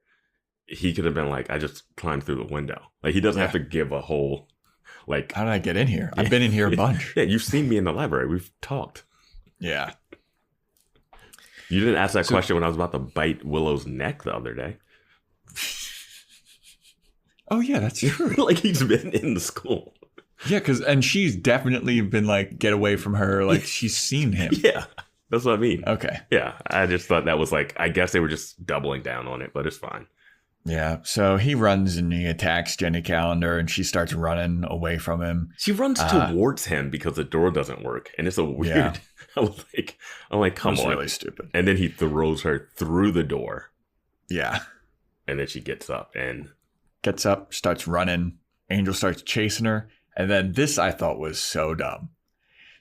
He could have been like, I just climbed through the window. Like, he doesn't have to give a whole, like. How did I get in here? I've been in here a bunch. Yeah, you've seen me in the library. We've talked. Yeah. You didn't ask that question when I was about to bite Willow's neck the other day. Oh, yeah, that's true. Like, he's been in the school. Yeah, and she's definitely been like, get away from her. Like, she's seen him. Yeah, that's what I mean. Okay. Yeah, I just thought that was like, I guess they were just doubling down on it, but it's fine. Yeah, so he runs and he attacks Jenny Calendar and she starts running away from him. She runs towards him because the door doesn't work. And it's a weird, yeah. I'm like, come on. It's really stupid. And then he throws her through the door. Yeah. And then she gets up, starts running. Angel starts chasing her. And then this I thought was so dumb.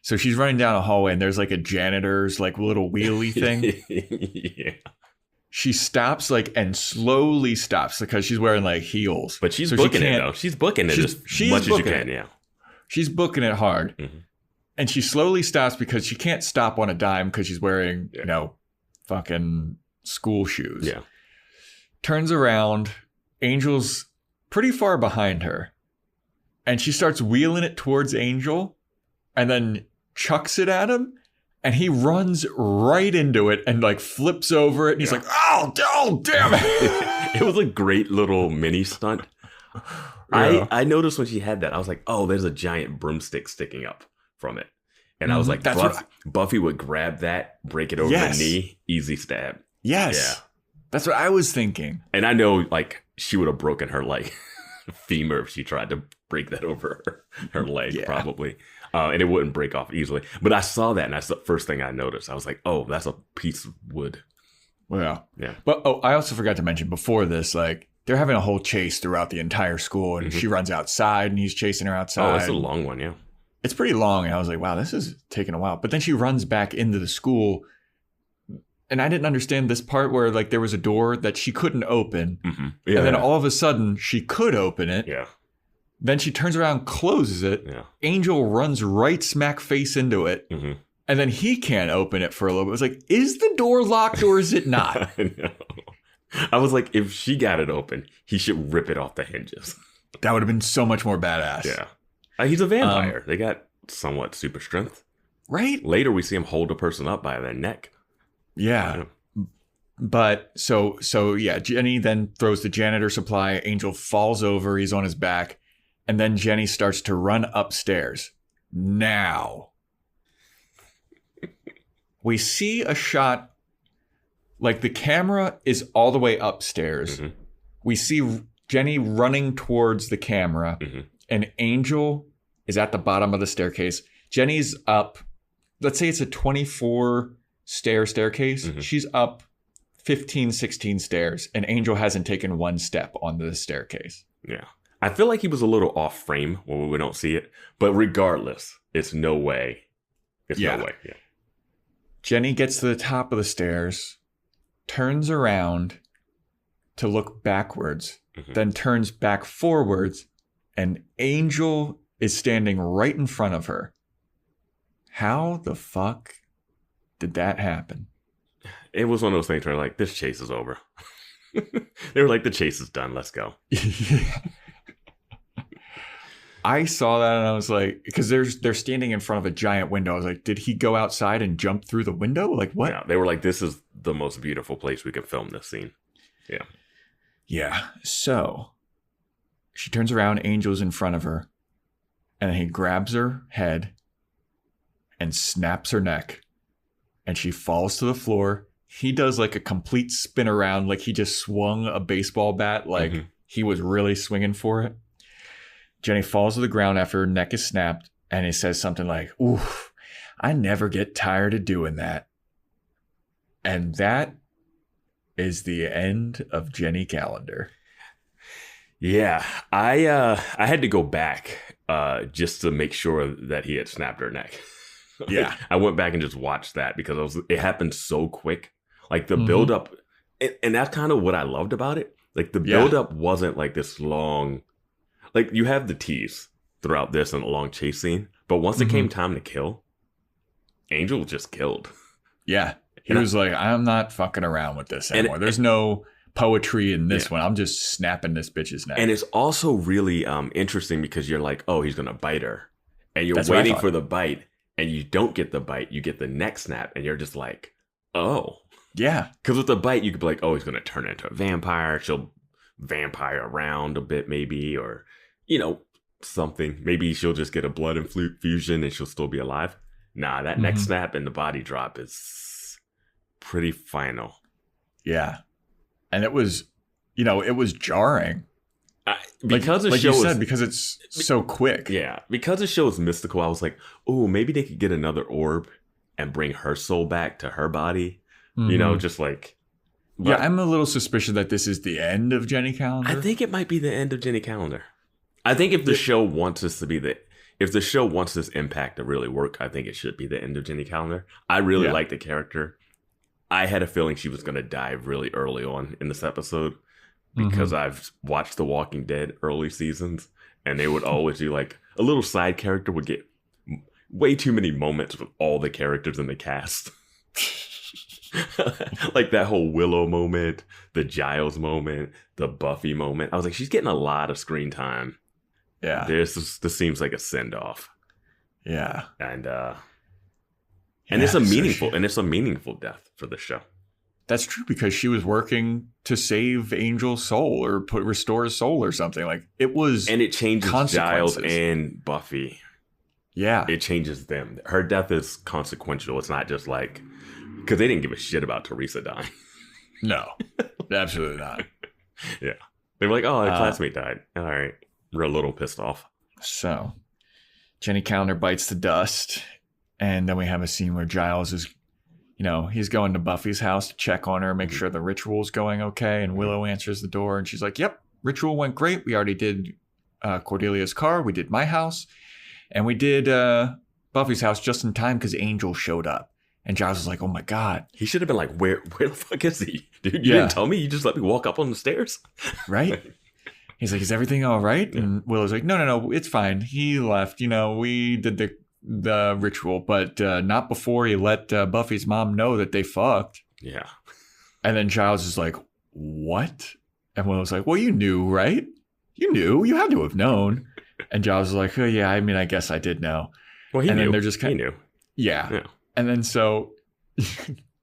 So she's running down a hallway and there's like a janitor's like little wheelie thing. Yeah. She stops and slowly stops because she's wearing like heels. But she's booking it though. She's booking it as much as you can, yeah. She's booking it hard. Mm-hmm. And she slowly stops because she can't stop on a dime because she's wearing, fucking school shoes. Yeah. Turns around, Angel's pretty far behind her. And she starts wheeling it towards Angel and then chucks it at him. And he runs right into it and like flips over it. And he's like, oh, damn it. It was a great little mini stunt. Yeah. I noticed when she had that, I was like, oh, there's a giant broomstick sticking up from it. And I was like, Buffy would grab that, break it over the knee, easy stab. Yes. Yeah. That's what I was thinking. And I know like she would have broken her like femur if she tried to break that over her leg, probably. And it wouldn't break off easily. But I saw that, and that's the first thing I noticed. I was like, oh, that's a piece of wood. Well, yeah. But I also forgot to mention before this, like, they're having a whole chase throughout the entire school, and she runs outside, and he's chasing her outside. Oh, it's a long one, yeah. It's pretty long, and I was like, wow, this is taking a while. But then she runs back into the school, and I didn't understand this part where, like, there was a door that she couldn't open, and then all of a sudden, she could open it. Yeah. Then she turns around, closes it. Yeah. Angel runs right smack face into it. Mm-hmm. And then he can't open it for a little bit. It was like, is the door locked or is it not? I know. I was like, if she got it open, he should rip it off the hinges. That would have been so much more badass. Yeah. He's a vampire. They got somewhat super strength. Right? Later, we see him hold a person up by their neck. Yeah. But so yeah, Jenny then throws the janitor supply. Angel falls over. He's on his back. And then Jenny starts to run upstairs. Now, we see a shot, like the camera is all the way upstairs. Mm-hmm. We see Jenny running towards the camera, and Angel is at the bottom of the staircase. Jenny's up, let's say it's a 24 staircase. Mm-hmm. She's up 15, 16 stairs, and Angel hasn't taken one step onto the staircase. Yeah. I feel like he was a little off frame when we don't see it, but regardless, it's no way. No way. Yeah. Jenny gets to the top of the stairs, turns around to look backwards, then turns back forwards, and Angel is standing right in front of her. How the fuck did that happen? It was one of those things where like, this chase is over. They were like, the chase is done. Let's go. I saw that and I was like, because they're standing in front of a giant window. I was like, did he go outside and jump through the window? Like, what? Yeah, they were like, this is the most beautiful place we can film this scene. Yeah. Yeah. So she turns around, Angel's in front of her, and he grabs her head and snaps her neck, and she falls to the floor. He does like a complete spin around, like he just swung a baseball bat, like he was really swinging for it. Jenny falls to the ground after her neck is snapped, and he says something like, "Oof, I never get tired of doing that." And that is the end of Jenny Calendar. Yeah, I had to go back just to make sure that he had snapped her neck. Yeah, I went back and just watched that because it happened so quick. Like the build up, and that's kind of what I loved about it. Like the build up wasn't like this long. Like you have the tease throughout this and a long chase scene, but once it came time to kill, Angel just killed. Yeah, he was like, "I'm not fucking around with this anymore. There's no poetry in this one. I'm just snapping this bitch's neck." And it's also really interesting because you're like, "Oh, he's gonna bite her," and you're waiting for the bite, and you don't get the bite. You get the neck snap, and you're just like, "Oh." Yeah. Because with the bite, you could be like, oh, he's going to turn into a vampire. She'll vampire around a bit, maybe, or, something. Maybe she'll just get a blood infusion and she'll still be alive. Nah, that neck snap and the body drop is pretty final. Yeah. And it was, it was jarring. Because the like show you said, because it's so quick. Yeah. Because the show is mystical, I was like, oh, maybe they could get another orb and bring her soul back to her body. Just like... Yeah, I'm a little suspicious that this is the end of Jenny Calendar. I think it might be the end of Jenny Calendar. I think if the show wants this to be if the show wants this impact to really work, I think it should be the end of Jenny Calendar. I really like the character. I had a feeling she was going to die really early on in this episode because I've watched The Walking Dead early seasons, and they would always do like a little side character would get way too many moments with all the characters in the cast. Like that whole Willow moment, the Giles moment, the Buffy moment. I was like, she's getting a lot of screen time. Yeah. This seems like a send-off. Yeah. And it's a meaningful death for the show. That's true, because she was working to save Angel's soul or restore his soul or something. Like it was. And it changes Giles and Buffy. Yeah. It changes them. Her death is consequential. It's not just like, because they didn't give a shit about Teresa dying. No, absolutely not. Yeah. They were like, oh, a classmate died. All right. We're a little pissed off. So Jenny Calendar bites the dust. And then we have a scene where Giles is, he's going to Buffy's house to check on her, make sure the ritual's going okay. And Willow answers the door and she's like, yep, ritual went great. We already did Cordelia's car. We did my house. And we did Buffy's house just in time because Angel showed up. And Giles was like, oh my God. He should have been like, where the fuck is he? Dude, you didn't tell me? You just let me walk up on the stairs? Right? He's like, is everything all right? Yeah. And Willow's like, no, it's fine. He left. We did the ritual, but not before he let Buffy's mom know that they fucked. Yeah. And then Giles is like, what? And Willow's like, well, you knew, right? You knew. You had to have known. And Giles is like, oh, yeah, I mean, I guess I did know. Well, he and knew. Then they're just he knew. Yeah. And then so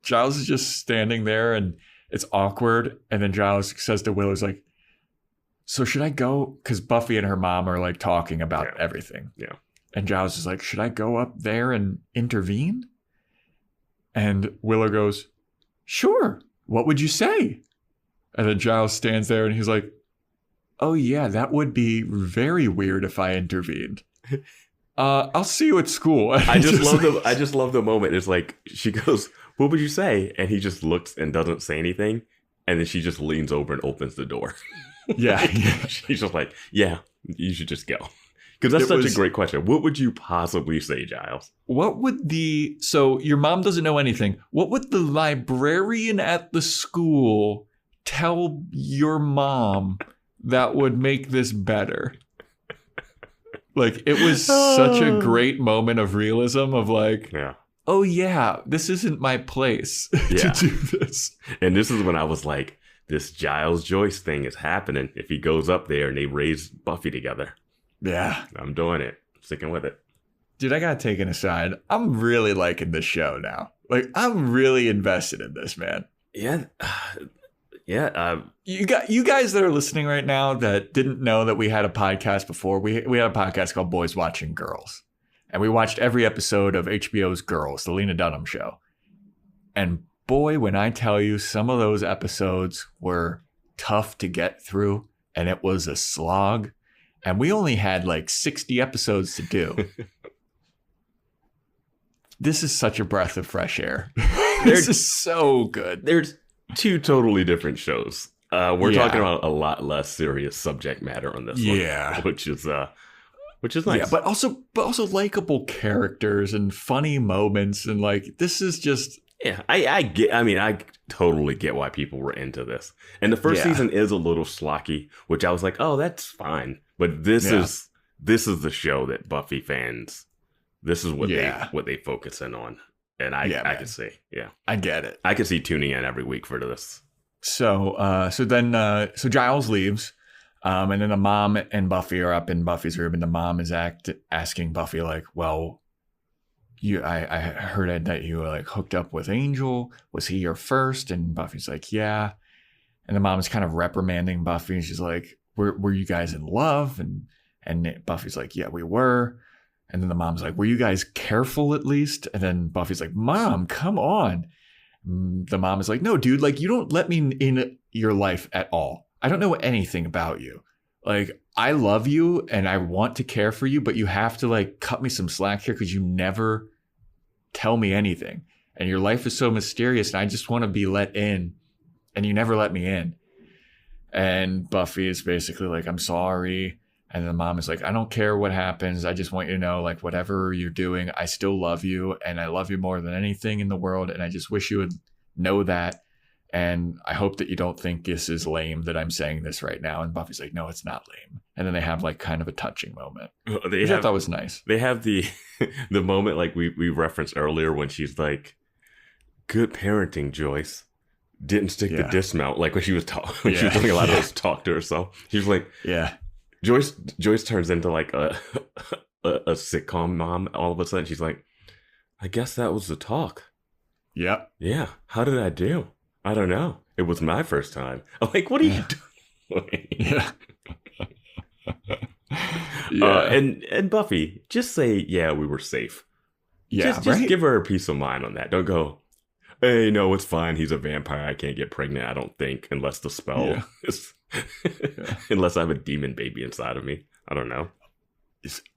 Giles is just standing there and it's awkward. And then Giles says to Willow, he's like, so should I go? Because Buffy and her mom are like talking about everything. Yeah. And Giles is like, should I go up there and intervene? And Willow goes, sure. What would you say? And then Giles stands there and he's like, oh, yeah, that would be very weird if I intervened. I'll see you at school. I just love the moment. It's like she goes, what would you say? And he just looks and doesn't say anything. And then she just leans over and opens the door. Yeah. She's just like, yeah, you should just go. Because that's such a great question. What would you possibly say, Giles? So your mom doesn't know anything. What would the librarian at the school tell your mom that would make this better? Like, it was such a great moment of realism of like, oh yeah, this isn't my place to do this. And this is when I was like, this Giles Joyce thing is happening. If he goes up there and they raise Buffy together. Yeah. I'm doing it. Sticking with it. Dude, I gotta take an aside. I'm really liking this show now. Like, I'm really invested in this, man. Yeah. You guys that are listening right now that didn't know that we had a podcast before, we had a podcast called Boys Watching Girls. And we watched every episode of HBO's Girls, the Lena Dunham show. And boy, when I tell you, some of those episodes were tough to get through, and it was a slog. And we only had like 60 episodes to do. This is such a breath of fresh air. This is so good. There's two totally different shows. We're talking about a lot less serious subject matter on this one, which is nice. Yeah, but also likable characters and funny moments, and like this is just I totally get why people were into this. And the first season is a little schlocky, which I was like, oh, that's fine. But this is the show that Buffy fans, this is what they focus in on. And I can see, I get it. I can see tuning in every week for this. So Giles leaves, and then the mom and Buffy are up in Buffy's room, and the mom is asking Buffy like, well, I heard that you were like hooked up with Angel. Was he your first? And Buffy's like, yeah. And the mom is kind of reprimanding Buffy, and she's like, were you guys in love? And Buffy's like, yeah, we were. And then the mom's like, were you guys careful at least? And then Buffy's like, Mom, come on. The mom is like, no, dude, like you don't let me in your life at all. I don't know anything about you. Like, I love you and I want to care for you, but you have to like cut me some slack here because you never tell me anything. And your life is so mysterious and I just want to be let in and you never let me in. And Buffy is basically like, I'm sorry. And the mom is like, I don't care what happens. I just want you to know, like, whatever you're doing, I still love you. And I love you more than anything in the world. And I just wish you would know that. And I hope that you don't think this is lame that I'm saying this right now. And Buffy's like, no, it's not lame. And then they have like kind of a touching moment. I thought that was nice. They have the moment like we referenced earlier when she's like, good parenting, Joyce. Didn't stick the dismount. Like when she was she was doing a lot of those talk to herself. She was like, Joyce turns into like a sitcom mom all of a sudden. She's like, I guess that was the talk. Yep. Yeah. How did I do? I don't know. It was my first time. I'm like, what are you doing? And Buffy, just say, yeah, we were safe. Yeah, just give her a peace of mind on that. Don't go, hey, no, it's fine. He's a vampire. I can't get pregnant, I don't think, unless the spell is... unless I have a demon baby inside of me. I don't know.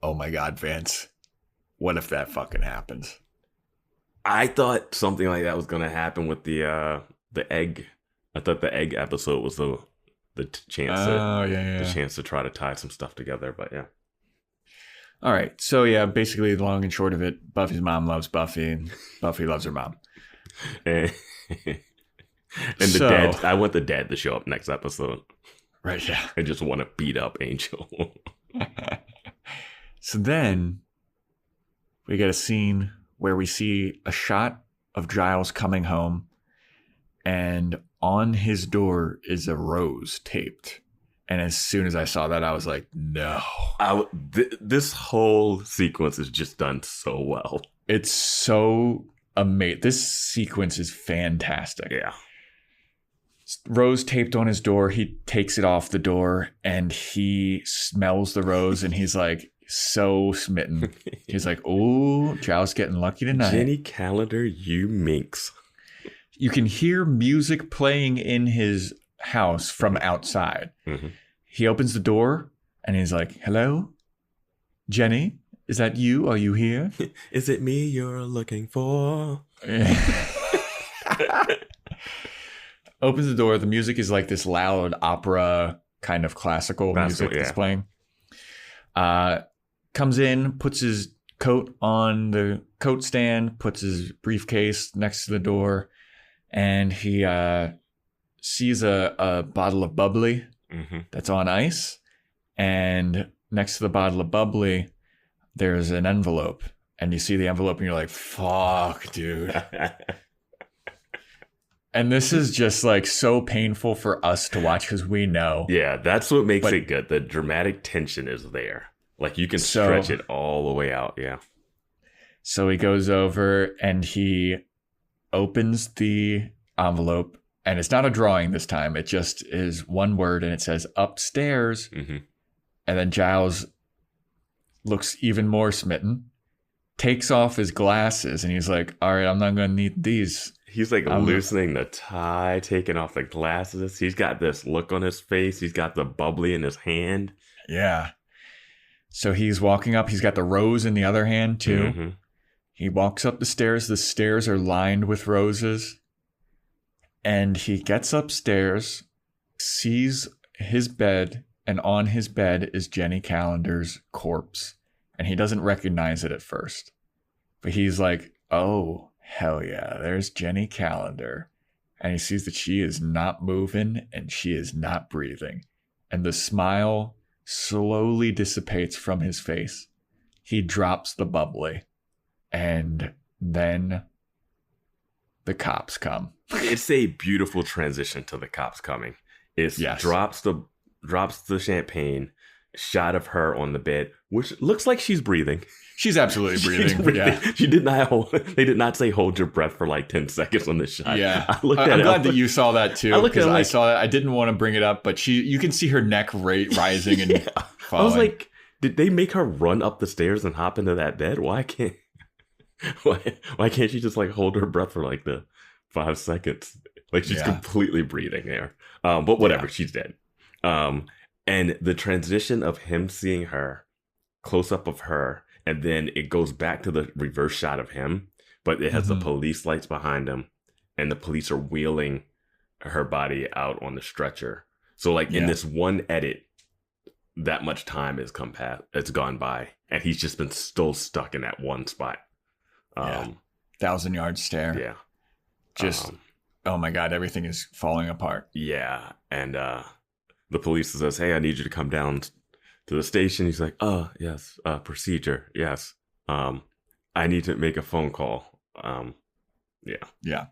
Oh my God, Vance. What if that fucking happens? I thought something like that was going to happen with the egg. I thought the egg episode was the chance the chance to try to tie some stuff together, but yeah. All right. So yeah, basically the long and short of it, Buffy's mom loves Buffy and Buffy loves her mom. And the dad, I want the dad to show up next episode. Right, yeah. I just want to beat up Angel. So then we get a scene where we see a shot of Giles coming home, and on his door is a rose taped. And as soon as I saw that, I was like, no. This whole sequence is just done so well. It's so amazing. This sequence is fantastic. Yeah. Rose taped on his door. He takes it off the door and he smells the rose and he's like so smitten. He's like, oh, Giles getting lucky tonight. Jenny Calendar, you minx. You can hear music playing in his house from outside. Mm-hmm. He opens the door and he's like, hello, Jenny, is that you? Are you here? Is it me you're looking for? Opens the door. The music is like this loud opera kind of classical music that's playing. Comes in, puts his coat on the coat stand, puts his briefcase next to the door, and he sees a bottle of bubbly that's on ice. And next to the bottle of bubbly, there's an envelope. And you see the envelope and you're like, fuck, dude. And this is just like so painful for us to watch because we know. Yeah, that's what makes it good. The dramatic tension is there. Like you can stretch it all the way out. Yeah. So he goes over and he opens the envelope. And it's not a drawing this time. It just is one word and it says upstairs. Mm-hmm. And then Giles looks even more smitten, takes off his glasses, and he's like, all right, I'm not going to need these. He's like loosening the tie, taking off the glasses. He's got this look on his face. He's got the bubbly in his hand. Yeah. So he's walking up. He's got the rose in the other hand, too. Mm-hmm. He walks up the stairs. The stairs are lined with roses. And he gets upstairs, sees his bed, and on his bed is Jenny Calendar's corpse. And he doesn't recognize it at first. But he's like, oh, hell yeah, there's Jenny Calendar. And he sees that she is not moving and she is not breathing. And the smile slowly dissipates from his face. He drops the bubbly. And then the cops come. It's a beautiful transition to the cops coming. It drops the champagne, shot of her on the bed, which looks like she's breathing. She's absolutely breathing. Yeah. She did not they did not say hold your breath for like 10 seconds on this shot. Yeah. I'm glad that you saw that too. Because I saw it. I didn't want to bring it up, but you can see her neck rising and falling. I was like, did they make her run up the stairs and hop into that bed? Why can't she just like hold her breath for like the 5 seconds? Like she's completely breathing there. But whatever, she's dead. And the transition of him seeing her, close up of her, and then it goes back to the reverse shot of him, but it has the police lights behind him, and the police are wheeling her body out on the stretcher. So like in this one edit, that much time has it's gone by, and he's just been still stuck in that one spot. 1,000-yard stare. Yeah. Just, oh my God, everything is falling apart. Yeah. And the police says, hey, I need you to come down to the station. He's like, yes, procedure. Yes. I need to make a phone call. Yeah.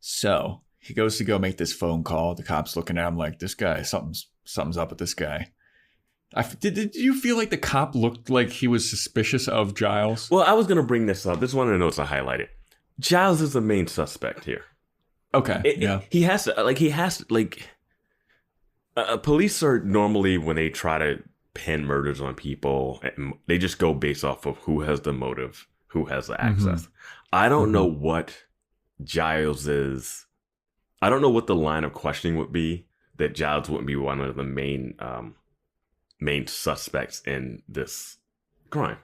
So he goes to go make this phone call. The cop's looking at him like, this guy, something's up with this guy. Did you feel like the cop looked like he was suspicious of Giles? Well, I was going to bring this up. This is one of the notes I highlighted. Giles is the main suspect here. Okay. He has to, police are normally, when they try to pin murders on people, they just go based off of who has the motive, who has the access. I don't know what Giles is. I don't know what the line of questioning would be that Giles wouldn't be one of the main suspects in this crime.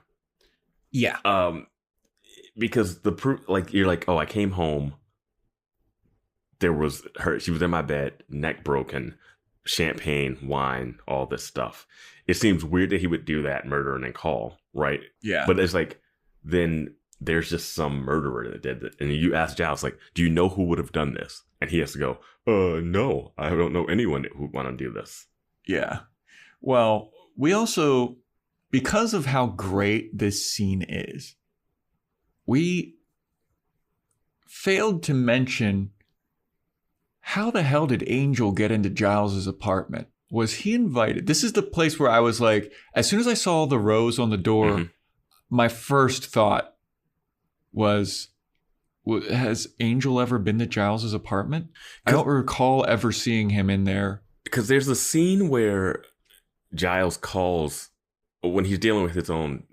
Yeah. Because the proof, like, you're like, oh, I came home. There was her. She was in my bed, neck broken, champagne, wine, all this stuff. It seems weird that he would do that, murder and then call, right? Yeah. But it's like, then there's just some murderer that did it. And you ask Giles, like, do you know who would have done this? And he has to go, no, I don't know anyone who would want to do this. Yeah. Well, we also, because of how great this scene is, we failed to mention, how the hell did Angel get into Giles's apartment? Was he invited? This is the place where I was like, as soon as I saw the rose on the door, my first thought was, has Angel ever been to Giles' apartment? I don't recall ever seeing him in there. Because there's a scene where Giles calls when he's dealing with his own.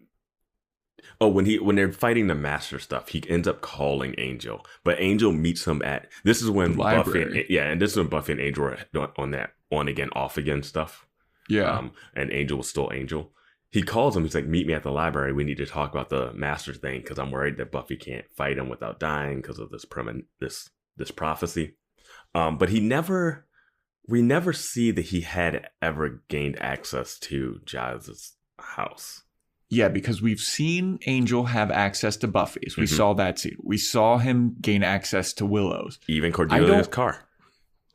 Oh, when they're fighting the master stuff, he ends up calling Angel, but Angel meets him at. This is when Buffy, and this is when Buffy and Angel are on that on again, off again stuff. Yeah, and Angel was still Angel. He calls him. He's like, "Meet me at the library. We need to talk about the master thing because I'm worried that Buffy can't fight him without dying because of this this prophecy." But we never see that he had ever gained access to Giles' house. Yeah, because we've seen Angel have access to Buffy's. We saw that scene. We saw him gain access to Willow's. Even Cordelia's car.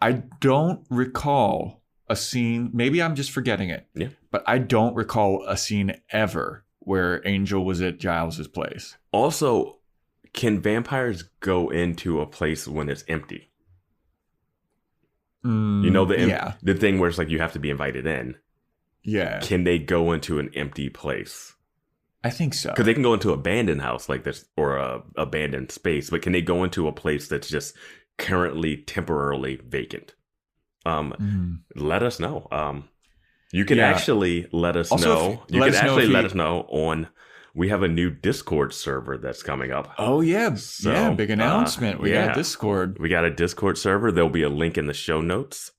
I don't recall a scene. Maybe I'm just forgetting it. Yeah. But I don't recall a scene ever where Angel was at Giles' place. Also, can vampires go into a place when it's empty? You know, the thing where it's like you have to be invited in. Yeah. Can they go into an empty place? I think so. Because they can go into an abandoned house like this or a abandoned space, but can they go into a place that's just currently temporarily vacant? Let us know. You can actually let us know. You can actually let us know on. We have a new Discord server that's coming up. Oh yeah, So, big announcement. We got a Discord. We got a Discord server. There'll be a link in the show notes.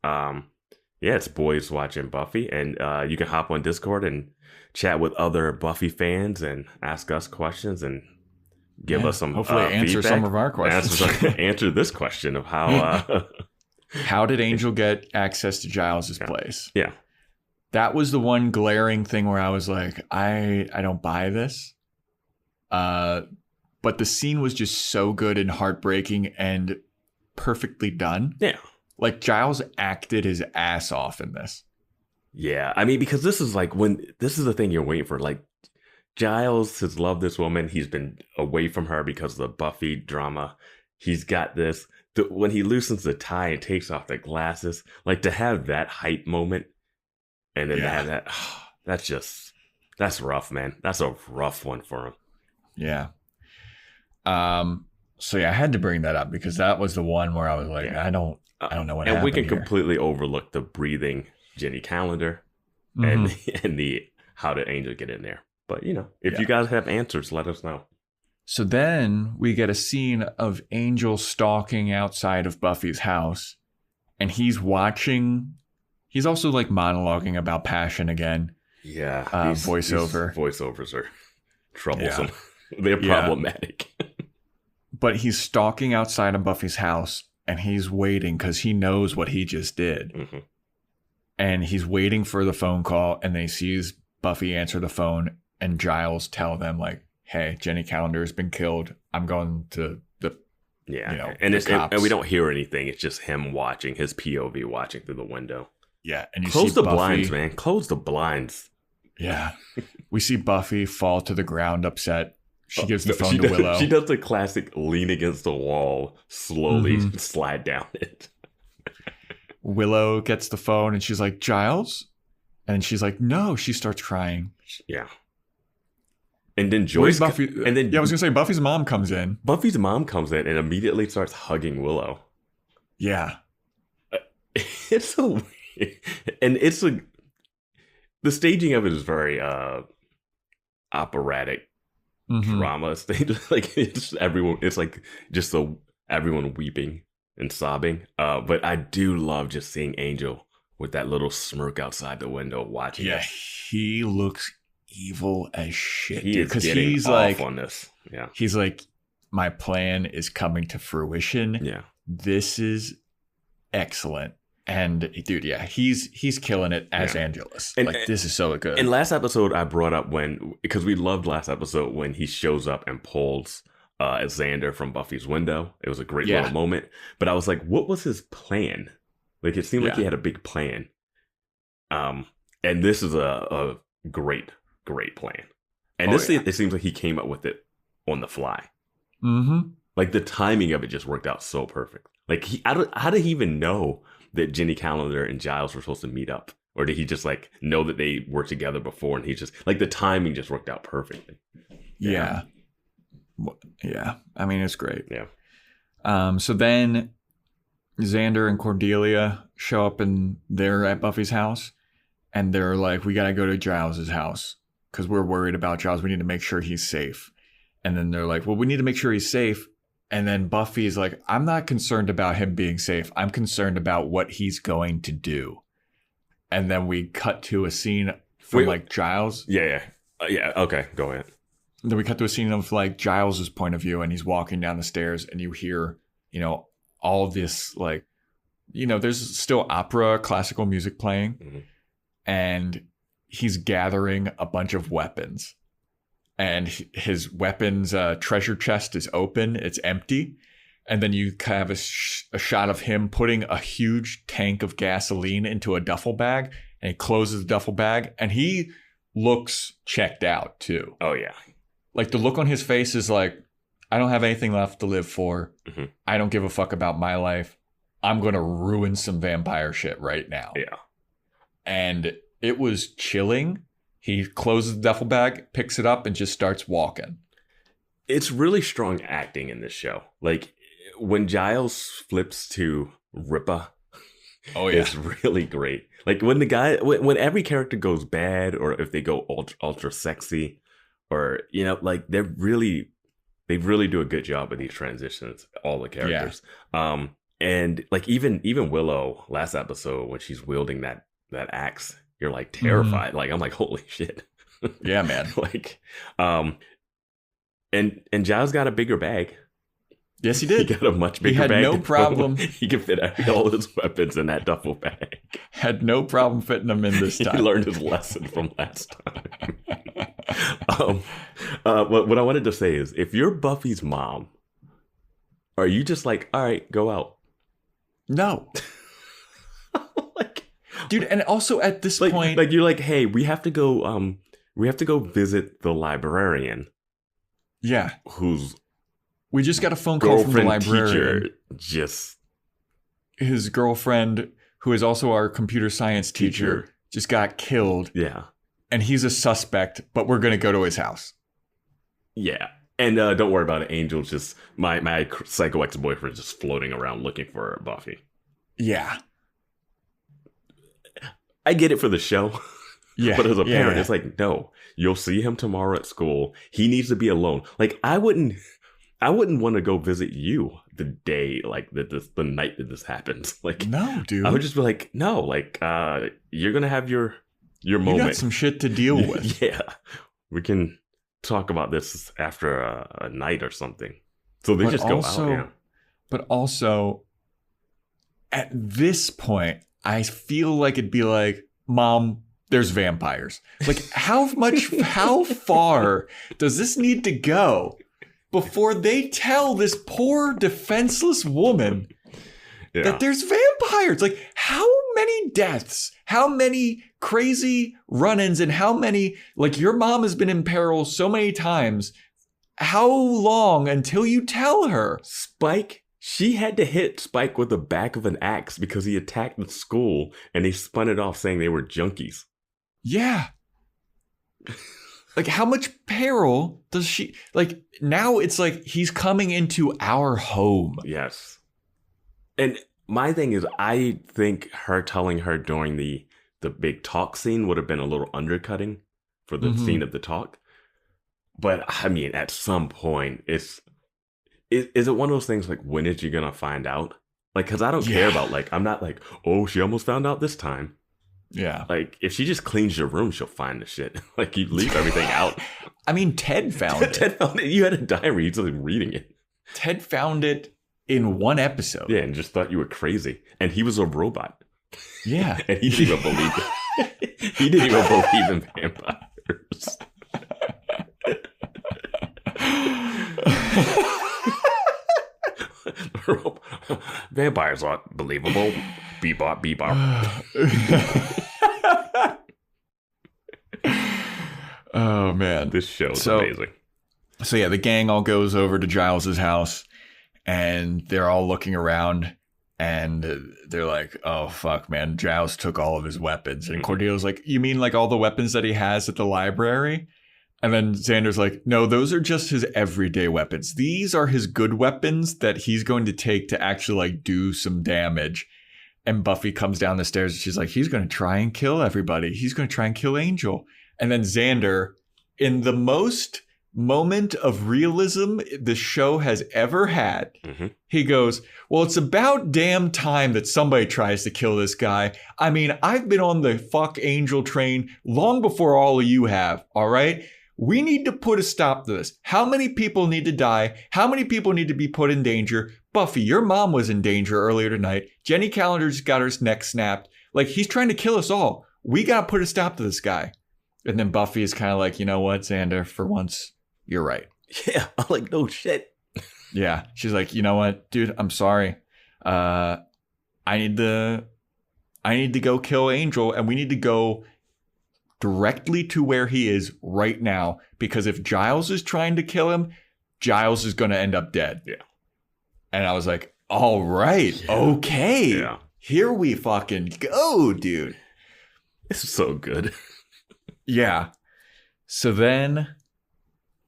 It's Boys Watching Buffy, and you can hop on Discord and chat with other Buffy fans and ask us questions and give us some hopefully answer feedback. Some of our questions. Answer this question of how how did Angel get access to Giles' place? Yeah. That was the one glaring thing where I was like, I don't buy this. But the scene was just so good and heartbreaking and perfectly done. Yeah. Like Giles acted his ass off in this. Yeah. I mean, because this is the thing you're waiting for. Like, Giles has loved this woman. He's been away from her because of the Buffy drama. He's got this. When he loosens the tie and takes off the glasses, like to have that hype moment and then to have that, that's rough, man. That's a rough one for him. Yeah. So I had to bring that up because that was the one where I was like, I don't know what happened. And we can here. completely overlook the breathing Jenny Calendar and the how did Angel get in there. But, if you guys have answers, let us know. So then we get a scene of Angel stalking outside of Buffy's house, and he's watching. He's also like monologuing about passion again. Yeah. Voiceover. These voiceovers are troublesome. Yeah. They're problematic. But he's stalking outside of Buffy's house, and he's waiting because he knows what he just did. Mm-hmm. And he's waiting for the phone call, and then he sees Buffy answer the phone, and Giles tell them, like, hey, Jenny Calendar has been killed. I'm going to the and we don't hear anything. It's just him watching, his POV watching through the window. Yeah, and you close see the Buffy, blinds, man. Close the blinds. Yeah, we see Buffy fall to the ground, upset. She gives the phone to Willow. She does the classic lean against the wall, slowly slide down it. Willow gets the phone and she's like, Giles? And she's like, no. She starts crying. Yeah. And then Joyce. Buffy? I was going to say, Buffy's mom comes in. Buffy's mom comes in and immediately starts hugging Willow. Yeah. It's so weird. And the staging of it is very operatic drama stage. Like, it's everyone, it's like just everyone weeping and sobbing. But I do love just seeing Angel with that little smirk outside the window watching. Yeah, he looks evil as shit. He is getting he's off like, on this. Yeah. He's like, my plan is coming to fruition. Yeah. This is excellent. And dude, yeah, he's killing it as Angelus. And this is so good. In last episode, I brought up because we loved last episode when he shows up and pulls Xander from Buffy's window. It was a great little moment. But I was like, what was his plan? Like, it seemed like he had a big plan. And this is a great plan. And it seems like he came up with it on the fly. Mm-hmm. Like, the timing of it just worked out so perfect. Like, how did he even know that Jenny Calendar and Giles were supposed to meet up Or did he just like know that they were together before and he just like the timing just worked out perfectly? Yeah. Yeah. I mean, it's great. Yeah. So then Xander and Cordelia show up and they're at Buffy's house and they're like, we got to go to Giles' house because we're worried about Giles. We need to make sure he's safe. And then they're like, well, we need to make sure he's safe. And then Buffy is like, I'm not concerned about him being safe. I'm concerned about what he's going to do. And then we cut to a scene from like Giles. Yeah. Yeah. Okay. Go ahead. Then we cut to a scene of like Giles's point of view and he's walking down the stairs and you hear, all of this like, there's still opera, classical music playing. Mm-hmm. And he's gathering a bunch of weapons. And his weapons treasure chest is open. It's empty. And then you have a shot of him putting a huge tank of gasoline into a duffel bag. And he closes the duffel bag. And he looks checked out, too. Oh, yeah. Like, the look on his face is like, I don't have anything left to live for. Mm-hmm. I don't give a fuck about my life. I'm going to ruin some vampire shit right now. Yeah. And it was chilling. He closes the duffel bag, picks it up, and just starts walking. It's really strong acting in this show. Like, when Giles flips to Rippa, it's really great. Like, when when every character goes bad, or if they go ultra sexy, or, like, they really do a good job with these transitions, all the characters. Yeah. And, like, even Willow, last episode, when she's wielding that axe, you're like terrified. Mm-hmm. Like, I'm like, holy shit. Yeah, man. Like, and Giles got a bigger bag. Yes, he did. He got a much bigger bag. He had no problem. He could fit all his weapons in that duffel bag. Had no problem fitting them in this time. He learned his lesson from last time. What I wanted to say is, if you're Buffy's mom, are you just like, all right, go out? No. Dude, and also at this point, like you're like, hey, we have to go visit the librarian. Yeah. We just got a phone call from the librarian. His girlfriend, who is also our computer science teacher, just got killed. Yeah. And he's a suspect, but we're going to go to his house. Yeah. And don't worry about it. Angel's just, my psycho ex-boyfriend is just floating around looking for Buffy. Yeah. I get it for the show. Yeah. But as a parent, it's like, no, you'll see him tomorrow at school. He needs to be alone. Like, I wouldn't want to go visit you the day, like, the night that this happens. Like, no, dude. I would just be like, no, like, you're going to have your moment. You got some shit to deal with. Yeah. We can talk about this after a night or something. So they just go out. Yeah. But also, at this point, I feel like it'd be like, Mom, there's vampires. Like, how far does this need to go before they tell this poor defenseless woman that there's vampires? Like, how many deaths, how many crazy run-ins, and how many, like, your mom has been in peril so many times. How long until you tell her? Spike, she had to hit Spike with the back of an axe because he attacked the school and they spun it off saying they were junkies. Yeah. Like, how much peril does she, like, now it's like he's coming into our home. Yes. And my thing is, I think her telling her during the big talk scene would have been a little undercutting for the scene of the talk. But I mean, at some point, is it one of those things like, when is you gonna find out? Like, because I don't care about, like, I'm not like, oh, she almost found out this time. Yeah. Like, if she just cleans your room, she'll find the shit. Like, you leave everything out. I mean, Ted found it. Ted found it. You had a diary. He's just reading it. Ted found it in one episode. Yeah, and just thought you were crazy. And he was a robot. Yeah. And he didn't even believe it. He didn't even believe in vampires. Vampires aren't believable. Bebop, bebop. Oh, man. This show's amazing. So, yeah, the gang all goes over to Giles's house, and they're all looking around, And they're like, oh, fuck, man. Giles took all of his weapons. And Cordelia's like, you mean like all the weapons that he has at the library? And then Xander's like, no, those are just his everyday weapons. These are his good weapons that he's going to take to actually like do some damage. And Buffy comes down the stairs and she's like, he's going to try and kill everybody. He's going to try and kill Angel. And then Xander, in the most moment of realism the show has ever had, he goes, well, it's about damn time that somebody tries to kill this guy. I mean, I've been on the fuck Angel train long before all of you have, all right? We need to put a stop to this. How many people need to die? How many people need to be put in danger? Buffy, your mom was in danger earlier tonight. Jenny Calendar's got her neck snapped. Like, he's trying to kill us all. We got to put a stop to this guy. And then Buffy is kind of like, you know what, Xander, for once, you're right. Yeah, I'm like, no shit. Yeah, she's like, you know what, dude, I'm sorry. I need to go kill Angel, and we need to go directly to where he is right now, because if Giles is trying to kill him, Giles is going to end up dead. Yeah. And I was like, all right, okay. Yeah. Here we fucking go, dude. This is so good. Yeah. So then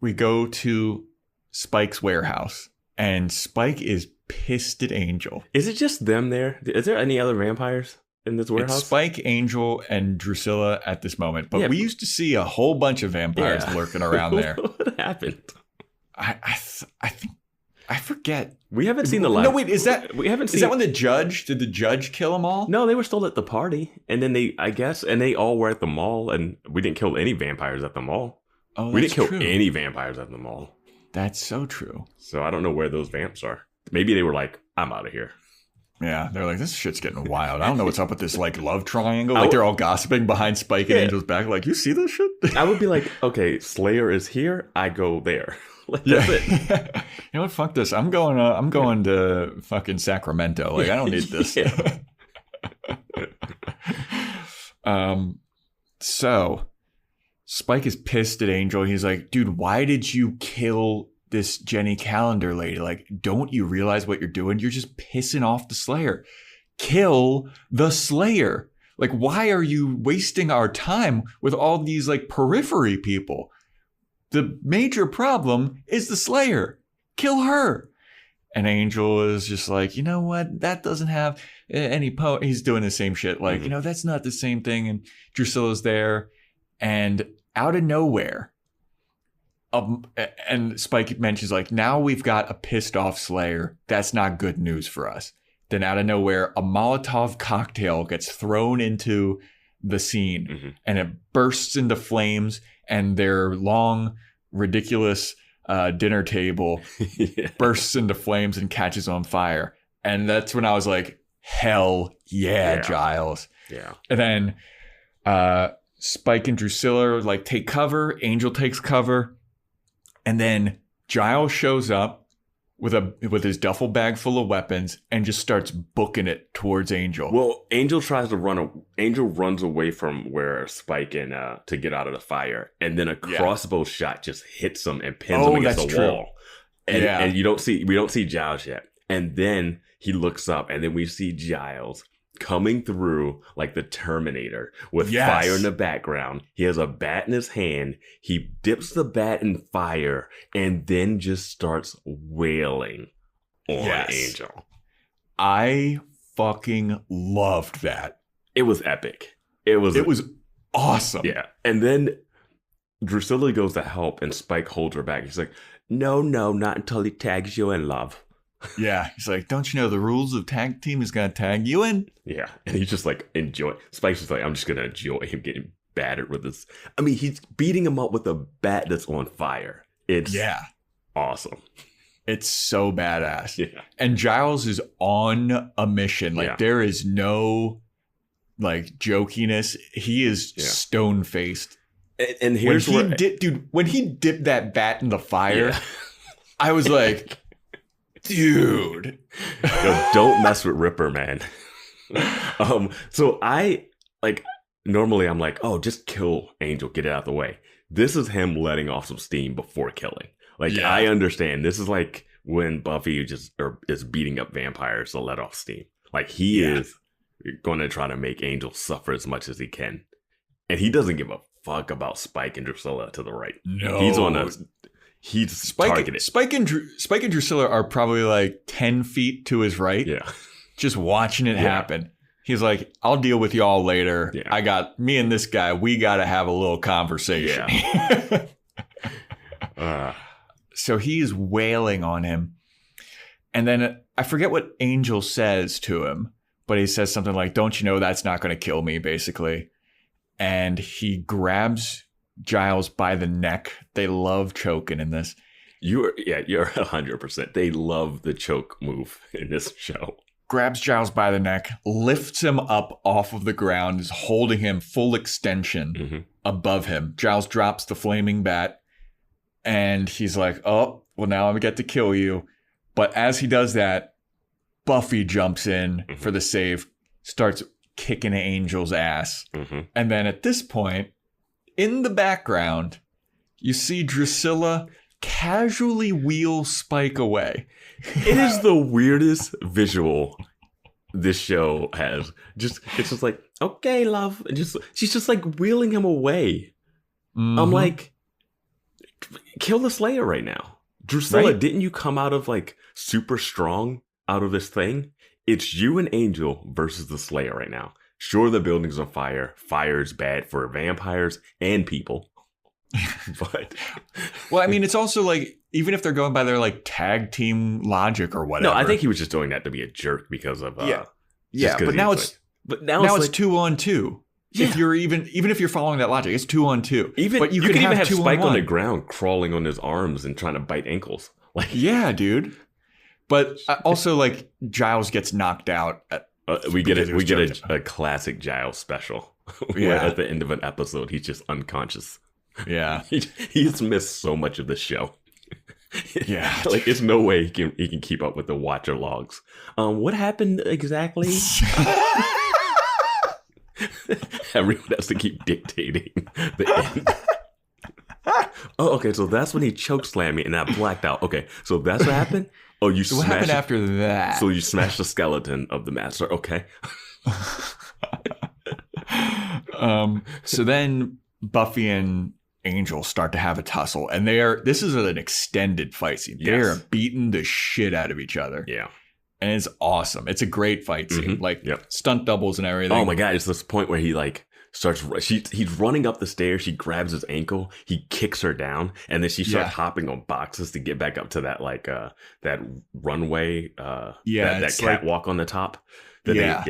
we go to Spike's warehouse, and Spike is pissed at Angel. Is it just them there? Is there any other vampires in this warehouse? It's Spike, Angel, and Drusilla at this moment. But we used to see a whole bunch of vampires lurking around there. What happened? I think I forget. We haven't seen the live. No, wait, is that when did the judge kill them all? No, they were still at the party, and then they all were at the mall, and we didn't kill any vampires at the mall. Oh, we didn't kill any vampires at the mall. That's so true. So I don't know where those vamps are. Maybe they were like, I'm out of here. Yeah, they're like, this shit's getting wild. I don't know what's up with this like love triangle. Like they're all gossiping behind Spike and Angel's back. Like, you see this shit? I would be like, okay, Slayer is here. I go there. Like, that's it. You know what? Fuck this. I'm going to fucking Sacramento. Like, I don't need this. So Spike is pissed at Angel. He's like, dude, why did you kill this Jenny Calendar lady? Like, don't you realize what you're doing? You're just pissing off the Slayer. Kill the Slayer. Like, why are you wasting our time with all these like periphery people? The major problem is the Slayer. Kill her. And Angel is just like, you know what? That doesn't have any He's doing the same shit. Like, you know, that's not the same thing. And Drusilla's there. And out of nowhere, and Spike mentions like, now we've got a pissed off Slayer. That's not good news for us. Then out of nowhere, a Molotov cocktail gets thrown into the scene and it bursts into flames, and their long, ridiculous dinner table bursts into flames and catches on fire. And that's when I was like, hell yeah, Giles. Yeah. And then Spike and Drusilla like take cover. Angel takes cover. And then Giles shows up with his duffel bag full of weapons and just starts booking it towards Angel. Well, Angel tries to run. Angel runs away from where Spike and to get out of the fire, and then a crossbow shot just hits him and pins him against the wall. And we don't see Giles yet. And then he looks up, and then we see Giles coming through like the Terminator with fire in the background. He has a bat in his hand. He dips the bat in fire and then just starts wailing on Angel. I fucking loved that. It was epic. It was awesome. Yeah. And then Drusilla goes to help and Spike holds her back. He's like, no, not until he tags you in, love. Yeah, he's like, don't you know the rules of tag team is going to tag you in? Yeah, and he's just like, enjoy. Spike's just like, I'm just going to enjoy him getting battered with this. I mean, he's beating him up with a bat that's on fire. It's awesome. It's so badass. Yeah. And Giles is on a mission. Like, there is no, like, jokiness. He is stone-faced. And here's when he dipped that bat in the fire, I was like... Dude. Yo, don't mess with Ripper, man. So I normally I'm like, oh, just kill Angel, get it out of the way. This is him letting off some steam before killing. I understand. This is like when Buffy is beating up vampires to let off steam. Like, he is going to try to make Angel suffer as much as he can. And he doesn't give a fuck about Spike and Drusilla to the right. No. He's targeted. Spike and Drusilla are probably like 10 feet to his right. Yeah. Just watching it happen. He's like, I'll deal with y'all later. Yeah. I got me and this guy. We got to have a little conversation. Yeah. So he's wailing on him. And then I forget what Angel says to him, but he says something like, don't you know that's not going to kill me, basically. And he grabs Giles by the neck. They love choking in this. You're 100%. They love the choke move in this show. Grabs Giles by the neck, lifts him up off of the ground, is holding him full extension above him. Giles drops the flaming bat, and he's like, oh, well, now I'm going to get to kill you. But as he does that, Buffy jumps in for the save, starts kicking Angel's ass. And then at this point, in the background, you see Drusilla casually wheel Spike away. It is the weirdest visual this show has. It's just like, okay, love. And she's just like wheeling him away. I'm like, kill the Slayer right now. Drusilla, didn't you come out of like super strong out of this thing? It's you and Angel versus the Slayer right now. Sure, the building's on fire. Fire's bad for vampires and people. But well, I mean, it's also like, even if they're going by their like tag team logic or whatever. No, I think he was just doing that to be a jerk because of but now it's 2-on-2. Yeah. If you're even if you're following that logic, it's 2-on-2. But you could even have Spike on the ground crawling on his arms and trying to bite ankles. Like, yeah, dude. But also, like, Giles gets knocked out. We get a classic Giles special. Where at the end of an episode, he's just unconscious. Yeah, he's missed so much of the show. Yeah, like there's no way he can keep up with the Watcher logs. What happened exactly? Everyone has to keep dictating the end. Oh, okay. So that's when he chokeslammed me and I blacked out. Okay, so that's what happened. Oh, you. So what happened after that? So you smashed the skeleton of the master. Okay. So then Buffy and Angel start to have a tussle, and this is an extended fight scene. Yes. They're beating the shit out of each other. Yeah. And it's awesome. It's a great fight scene. Like stunt doubles and everything. Oh my God. It's this point where he like starts, he's running up the stairs. She grabs his ankle. He kicks her down. And then she starts hopping on boxes to get back up to that, like, that runway, that catwalk on the top. And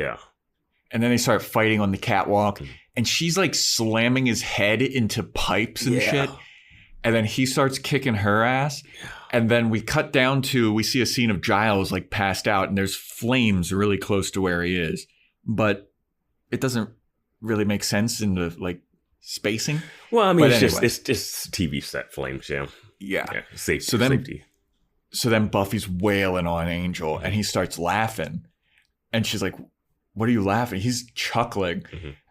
then they start fighting on the catwalk. And she's like slamming his head into pipes and shit. And then he starts kicking her ass. Yeah. And then we see a scene of Giles like passed out and there's flames really close to where he is. But it doesn't really make sense in the like spacing. Well, I mean, it's just TV set flames, Yeah. Safety. So then Buffy's wailing on Angel and he starts laughing. And she's like, what are you laughing? He's chuckling.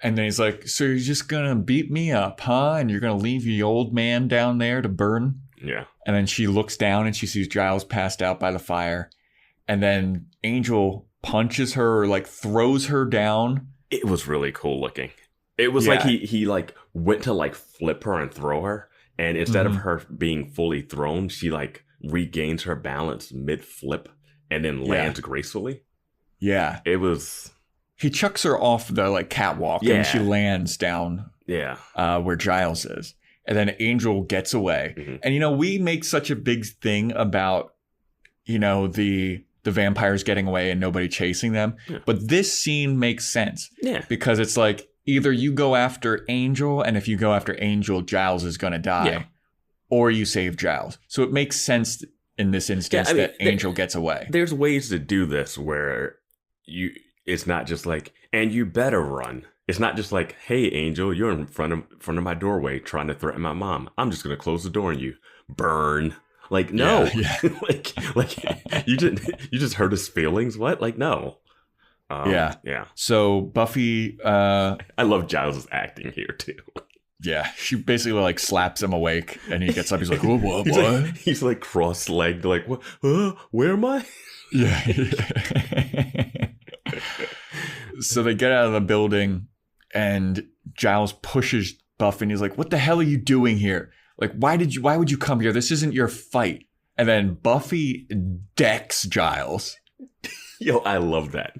And then he's like, so you're just going to beat me up, huh? And you're going to leave your old man down there to burn? Yeah. And then she looks down and she sees Giles passed out by the fire. And then Angel punches her or like throws her down. It was really cool looking. It was like he like went to like flip her and throw her. And instead of her being fully thrown, she like regains her balance mid flip and then lands gracefully. Yeah. It was... He chucks her off the like catwalk and she lands down where Giles is. And then Angel gets away. And, we make such a big thing about, the vampires getting away and nobody chasing them. Yeah. But this scene makes sense. Yeah. Because it's like either you go after Angel, and if you go after Angel, Giles is going to die. Yeah. Or you save Giles. So it makes sense in this instance that Angel gets away. There's ways to do this where it's not just like, and you better run. It's not just like, hey, Angel, you're in front of my doorway trying to threaten my mom. I'm just going to close the door on you. Burn. Like, no. Yeah. like you just hurt his feelings. What? Like, no. Yeah. So Buffy, I love Giles' acting here too. Yeah, she basically like slaps him awake, and he gets up. He's like, "What? He's like cross-legged, like, "What? Where am I?" Yeah. So they get out of the building and Giles pushes Buffy and he's like, what the hell are you doing here? Like, why would you come here? This isn't your fight. And then Buffy decks Giles. Yo, I love that.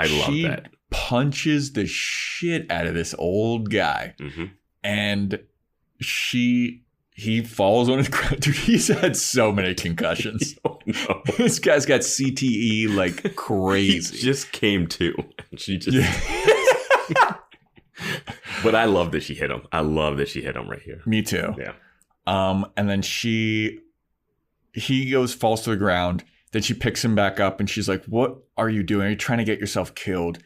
She punches the shit out of this old guy. And he falls on his ground. Dude, he's had so many concussions. Oh, no. This guy's got CTE like crazy. He just came to. She just. But I love that she hit him. I love that she hit him right here. Me too. Yeah. And then he falls to the ground. Then she picks him back up and she's like, what are you doing? Are you trying to get yourself killed?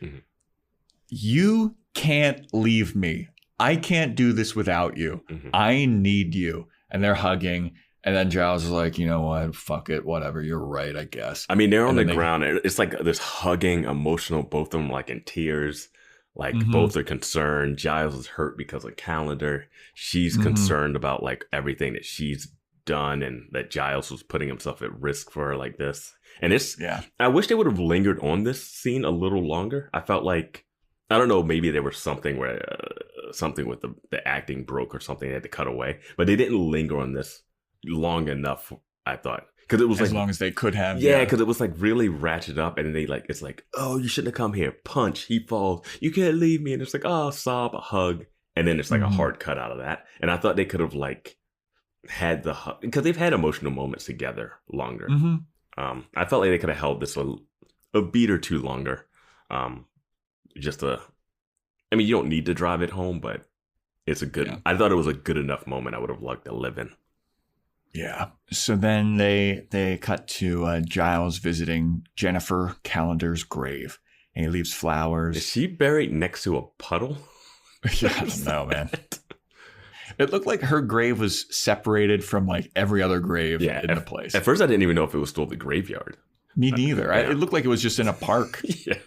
You can't leave me. I can't do this without you. I need you. And they're hugging. And then Giles is like, you know what? Fuck it. Whatever. You're right, I guess. I mean, they're on the ground. It's like this hugging, emotional, both of them like in tears. Like both are concerned. Giles is hurt because of Calendar. She's concerned about like everything that she's done and that Giles was putting himself at risk for her like this. And I wish they would have lingered on this scene a little longer. I felt like, I don't know, maybe there was something where something with the acting broke or something they had to cut away, but they didn't linger on this long enough, I thought. Because it was as long as they could have. Yeah, because it was like really ratcheted up and they like, it's like, oh, you shouldn't have come here. Punch, he falls. You can't leave me. And it's like, oh, sob, a hug. And then it's like a hard cut out of that. And I thought they could have like had the hug, because they've had emotional moments together longer. I felt like they could have held this a beat or two longer. I mean, you don't need to drive it home, but it's a good, I thought it was a good enough moment I would have liked to live in. Yeah. So then they cut to Giles visiting Jennifer Calendar's grave. And he leaves flowers. Is she buried next to a puddle? Yeah, I don't know, man. It looked like her grave was separated from like every other grave in the place. At first, I didn't even know if it was still the graveyard. Me neither. It looked like it was just in a park. Yeah.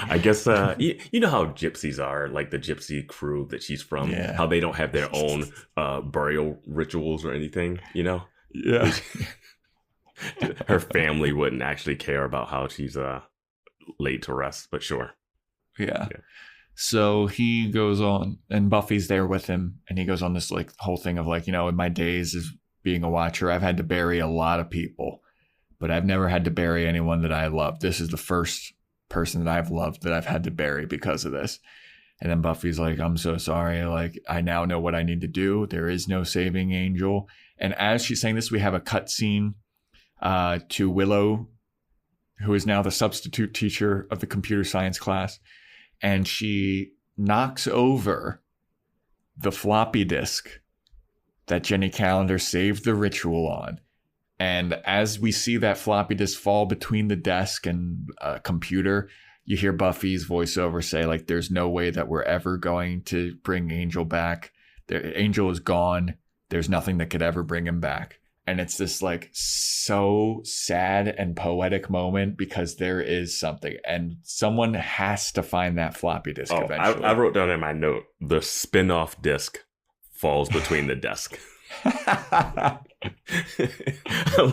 I guess, you know how gypsies are, like the gypsy crew that she's from, how they don't have their own burial rituals or anything, you know? Yeah. Her family wouldn't actually care about how she's laid to rest, but sure. Yeah. So he goes on, and Buffy's there with him, and he goes on this like whole thing of like, you know, in my days as being a watcher, I've had to bury a lot of people, but I've never had to bury anyone that I loved. This is the first person that I've loved that I've had to bury because of this. And then Buffy's like, I'm so sorry. Like, I now know what I need to do. There is no saving Angel. And as she's saying this, we have a cut scene to Willow, who is now the substitute teacher of the computer science class. And she knocks over the floppy disk that Jenny Calendar saved the ritual on. And as we see that floppy disk fall between the desk and a computer, you hear Buffy's voiceover say, like, there's no way that we're ever going to bring Angel back. Angel is gone. There's nothing that could ever bring him back. And it's this like so sad and poetic moment because there is something and someone has to find that floppy disk eventually. I wrote down in my note, the spin-off disc falls between the desk.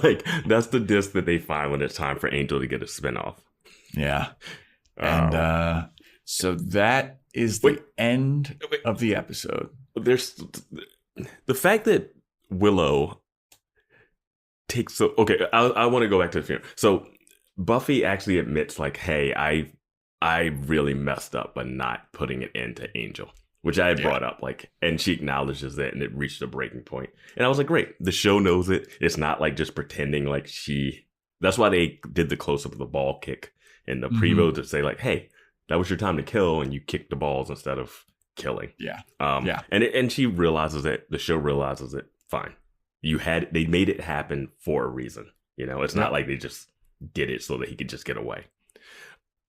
Like, that's the disc that they find when it's time for Angel to get a spin-off. Yeah. And so that is the end of the episode. There's the fact that Willow takes I want to go back to the funeral. So Buffy actually admits like, hey, I really messed up by not putting it into Angel, which I had brought up, like, and she acknowledges that and it reached a breaking point. And I was like, great, the show knows it. It's not like just pretending like that's why they did the close-up of the ball kick in the preview to say like, hey, that was your time to kill and you kicked the balls instead of killing. Yeah. And she realizes it, the show realizes it, fine. They made it happen for a reason. You know, it's not like they just did it so that he could just get away.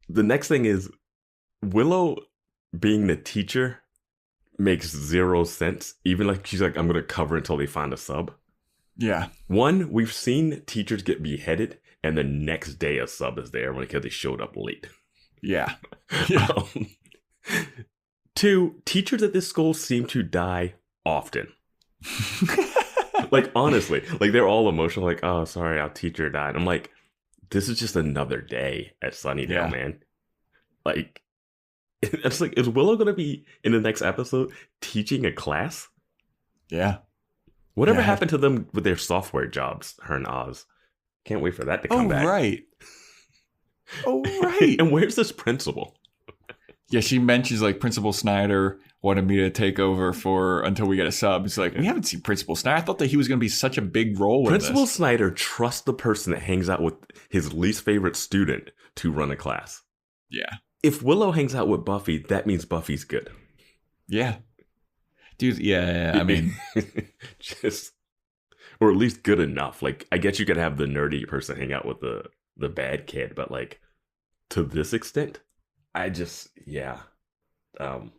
The next thing is Willow being the teacher makes zero sense. Even like she's like, I'm going to cover until they find a sub. Yeah. One, we've seen teachers get beheaded and the next day a sub is there because they showed up late. Yeah. Two, teachers at this school seem to die often. Like, honestly, like, they're all emotional, like, oh, sorry, our teacher died. I'm like, this is just another day at Sunnydale, man. Like, it's like, is Willow going to be in the next episode teaching a class? Yeah. Whatever happened to them with their software jobs, her and Oz? Can't wait for that to come back. Right. Oh, right. And where's this principal? Yeah, she mentions like Principal Snyder wanted me to take over for until we get a sub. It's like, we haven't seen Principal Snyder. I thought that he was going to be such a big role in Principal this. Snyder trusts the person that hangs out with his least favorite student to run a class. Yeah. If Willow hangs out with Buffy, that means Buffy's good. Yeah. Dude, yeah, I mean. Just, or at least good enough. Like, I guess you could have the nerdy person hang out with the bad kid, but like, to this extent, I just, yeah. So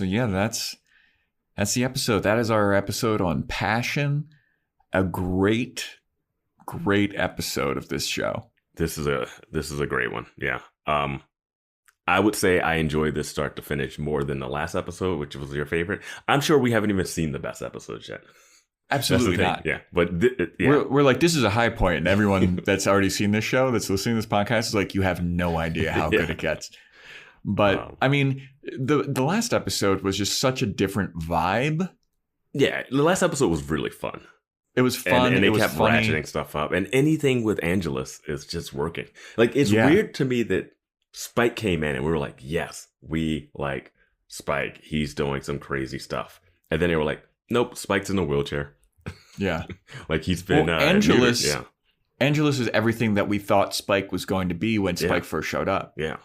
yeah, that's the episode. That is our episode on Passion. A great episode of this show. This is a great one. Yeah. I would say I enjoyed this start to finish more than the last episode, which was your favorite. I'm sure we haven't even seen the best episodes yet. Absolutely not. Yeah, but we're like, this is a high point, and everyone that's already seen this show, that's listening to this podcast, is like, you have no idea how good it gets. But I mean, the last episode was just such a different vibe. Yeah, the last episode was really fun. It was fun, and it they was kept funny. ratcheting stuff up, and anything with Angelus is just working. Like, it's weird to me that Spike came in and we were like, yes, we like Spike. He's doing some crazy stuff. And then they were like, nope, Spike's in a wheelchair. Yeah. Like, he's been Angelus. neutered. Yeah. Angelus is everything that we thought Spike was going to be when Spike first showed up. Yeah.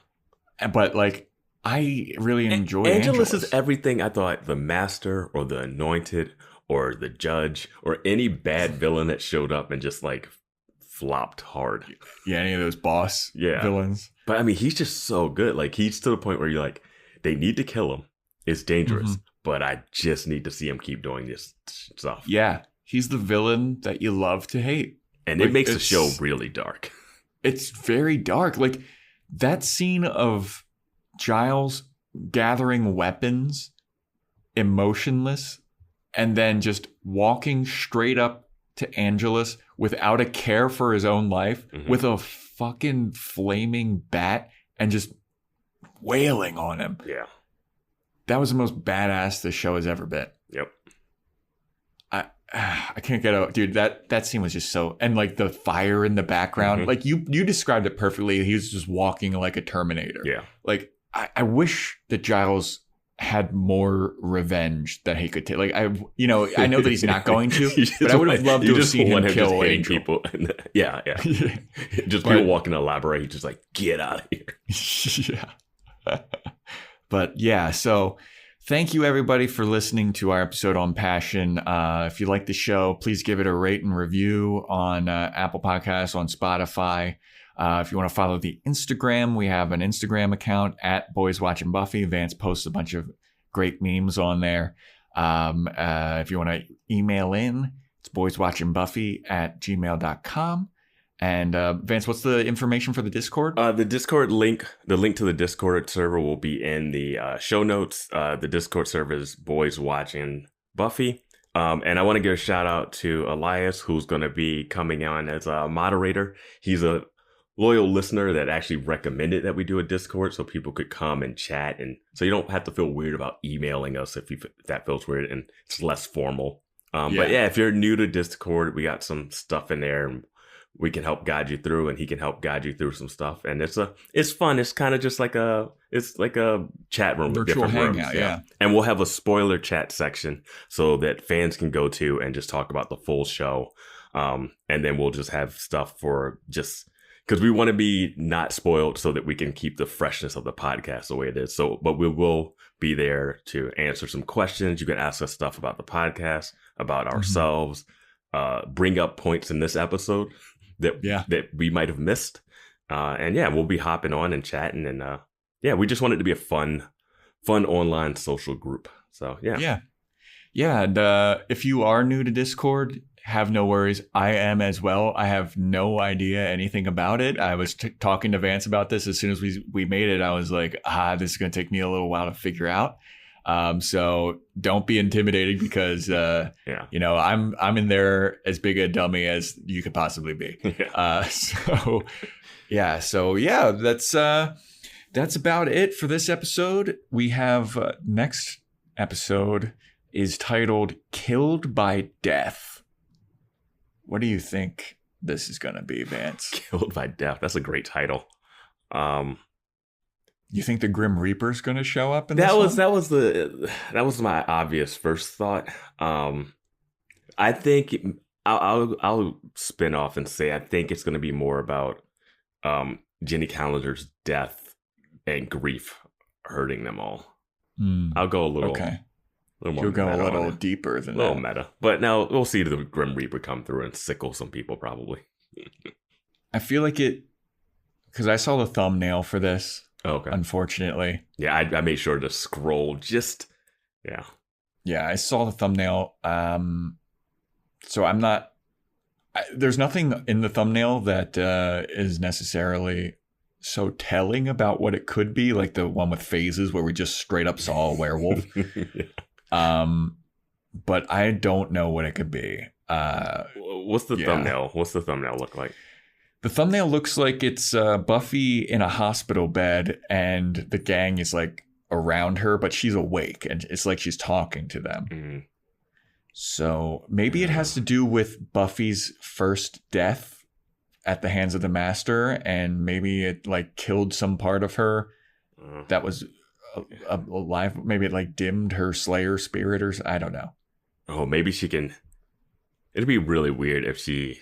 But like, I really enjoy Angelus is everything I thought the Master or the Anointed or the Judge or any bad villain that showed up and just like flopped hard. Yeah, any of those boss villains. But I mean, he's just so good. Like, he's to the point where you're like, they need to kill him. It's dangerous, but I just need to see him keep doing this stuff. Yeah, he's the villain that you love to hate. And like, it makes the show really dark. It's very dark. Like, that scene of Giles gathering weapons, emotionless, and then just walking straight up to Angelus without a care for his own life, with a fucking flaming bat, and just wailing on him. Yeah. That was the most badass this show has ever been. Yep. I can't get out, dude. That scene was just so, and like the fire in the background, like you described it perfectly. He was just walking like a Terminator. Yeah. Like I wish that Giles had more revenge that he could take. Like I know that he's not going to, but I would have loved to have seen him kill Angel. People. Yeah. Just people walking in the library, just like, get out of here. Yeah. But yeah, so thank you everybody for listening to our episode on Passion. If you like the show, please give it a rate and review on Apple Podcasts, on Spotify. If you want to follow the Instagram, we have an Instagram account at Boys Watching Buffy. Vance posts a bunch of great memes on there. If you want to email in, it's boyswatchingbuffy@gmail.com. And Vance, what's the information for the Discord? The Discord link, the link to the Discord server will be in the show notes. The Discord server is Boys Watching Buffy. And I want to give a shout out to Elias, who's going to be coming on as a moderator. He's a loyal listener that actually recommended that we do a Discord so people could come and chat. And so you don't have to feel weird about emailing us if that feels weird, and it's less formal. But yeah, if you're new to Discord, we got some stuff in there, and we can help guide you through, and he can help guide you through some stuff. And it's fun. It's kind of just like a chat room with different rooms. Yeah. And we'll have a spoiler chat section so that fans can go to and just talk about the full show. And then we'll just have stuff for just, because we want to be not spoiled so that we can keep the freshness of the podcast the way it is. So, but we will be there to answer some questions. You can ask us stuff about the podcast, about ourselves, bring up points in this episode that we might have missed. And yeah, we'll be hopping on and chatting. And yeah, we just want it to be a fun online social group. So yeah. And if you are new to Discord, have no worries. I am as well. I have no idea anything about it. I was talking to Vance about this as soon as we made it. I was like, this is going to take me a little while to figure out. So don't be intimidated because, I'm in there as big a dummy as you could possibly be. So that's, that's about it for this episode. We have next episode is titled Killed by Death. What do you think this is going to be, Vance? Killed by Death. That's a great title. You think the Grim Reaper's going to show up in that this was one? that was my obvious first thought. I think I'll spin off and say I think it's going to be more about Jenny Calendar's death and grief hurting them all. I'll go a little. Okay. More You'll go a meta little on it. deeper than A little that. meta. But now we'll see the Grim Reaper come through and sickle some people probably. I feel like it, because I saw the thumbnail for this, Oh, okay. unfortunately. Yeah, I made sure to scroll just, yeah. Yeah, I saw the thumbnail. So I'm not, there's nothing in the thumbnail that is necessarily so telling about what it could be, like the one with phases where we just straight up saw a werewolf. Yeah. But I don't know what it could be. What's the thumbnail? What's the thumbnail look like? The thumbnail looks like it's Buffy in a hospital bed and the gang is like around her, but she's awake and it's like she's talking to them. Mm. So maybe it has to do with Buffy's first death at the hands of the Master, and maybe it like killed some part of her that was alive. Maybe it like dimmed her Slayer spirit, or I don't know. Oh, maybe she can. It'd be really weird if she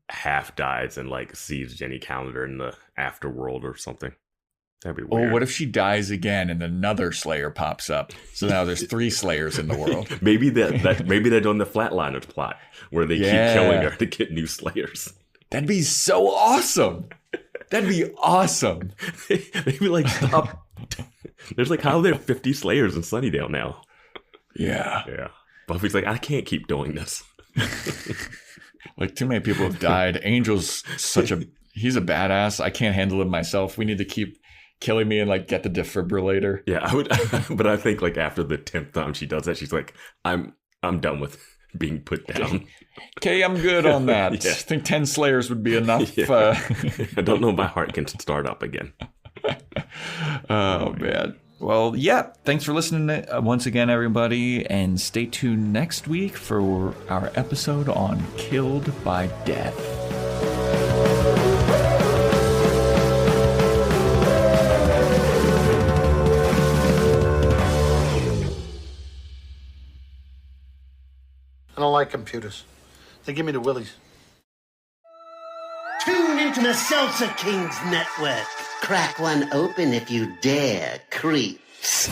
half dies and like sees Jenny Calendar in the afterworld or something. That'd be weird. Or what if she dies again and another Slayer pops up? So now there's 3 Slayers in the world. Maybe maybe they're doing the Flatliners plot where they keep killing her to get new Slayers. That'd be so awesome. That'd be awesome. Maybe like stop. There's like, how are there 50 Slayers in Sunnydale now? Yeah. Yeah. Buffy's like, I can't keep doing this. Like, too many people have died. Angel's he's a badass. I can't handle him myself. We need to keep killing me and like get the defibrillator. Yeah, I would, but I think like after the 10th time she does that, she's like, I'm done with being put down. Okay, I'm good on that. Yeah. I think 10 Slayers would be enough. Yeah. I don't know if my heart can start up again. Oh, man. Well, yeah. Thanks for listening once again, everybody. And stay tuned next week for our episode on Killed by Death. I don't like computers. They give me the willies. Tune into the Salsa Kings Network. Crack one open if you dare, creeps.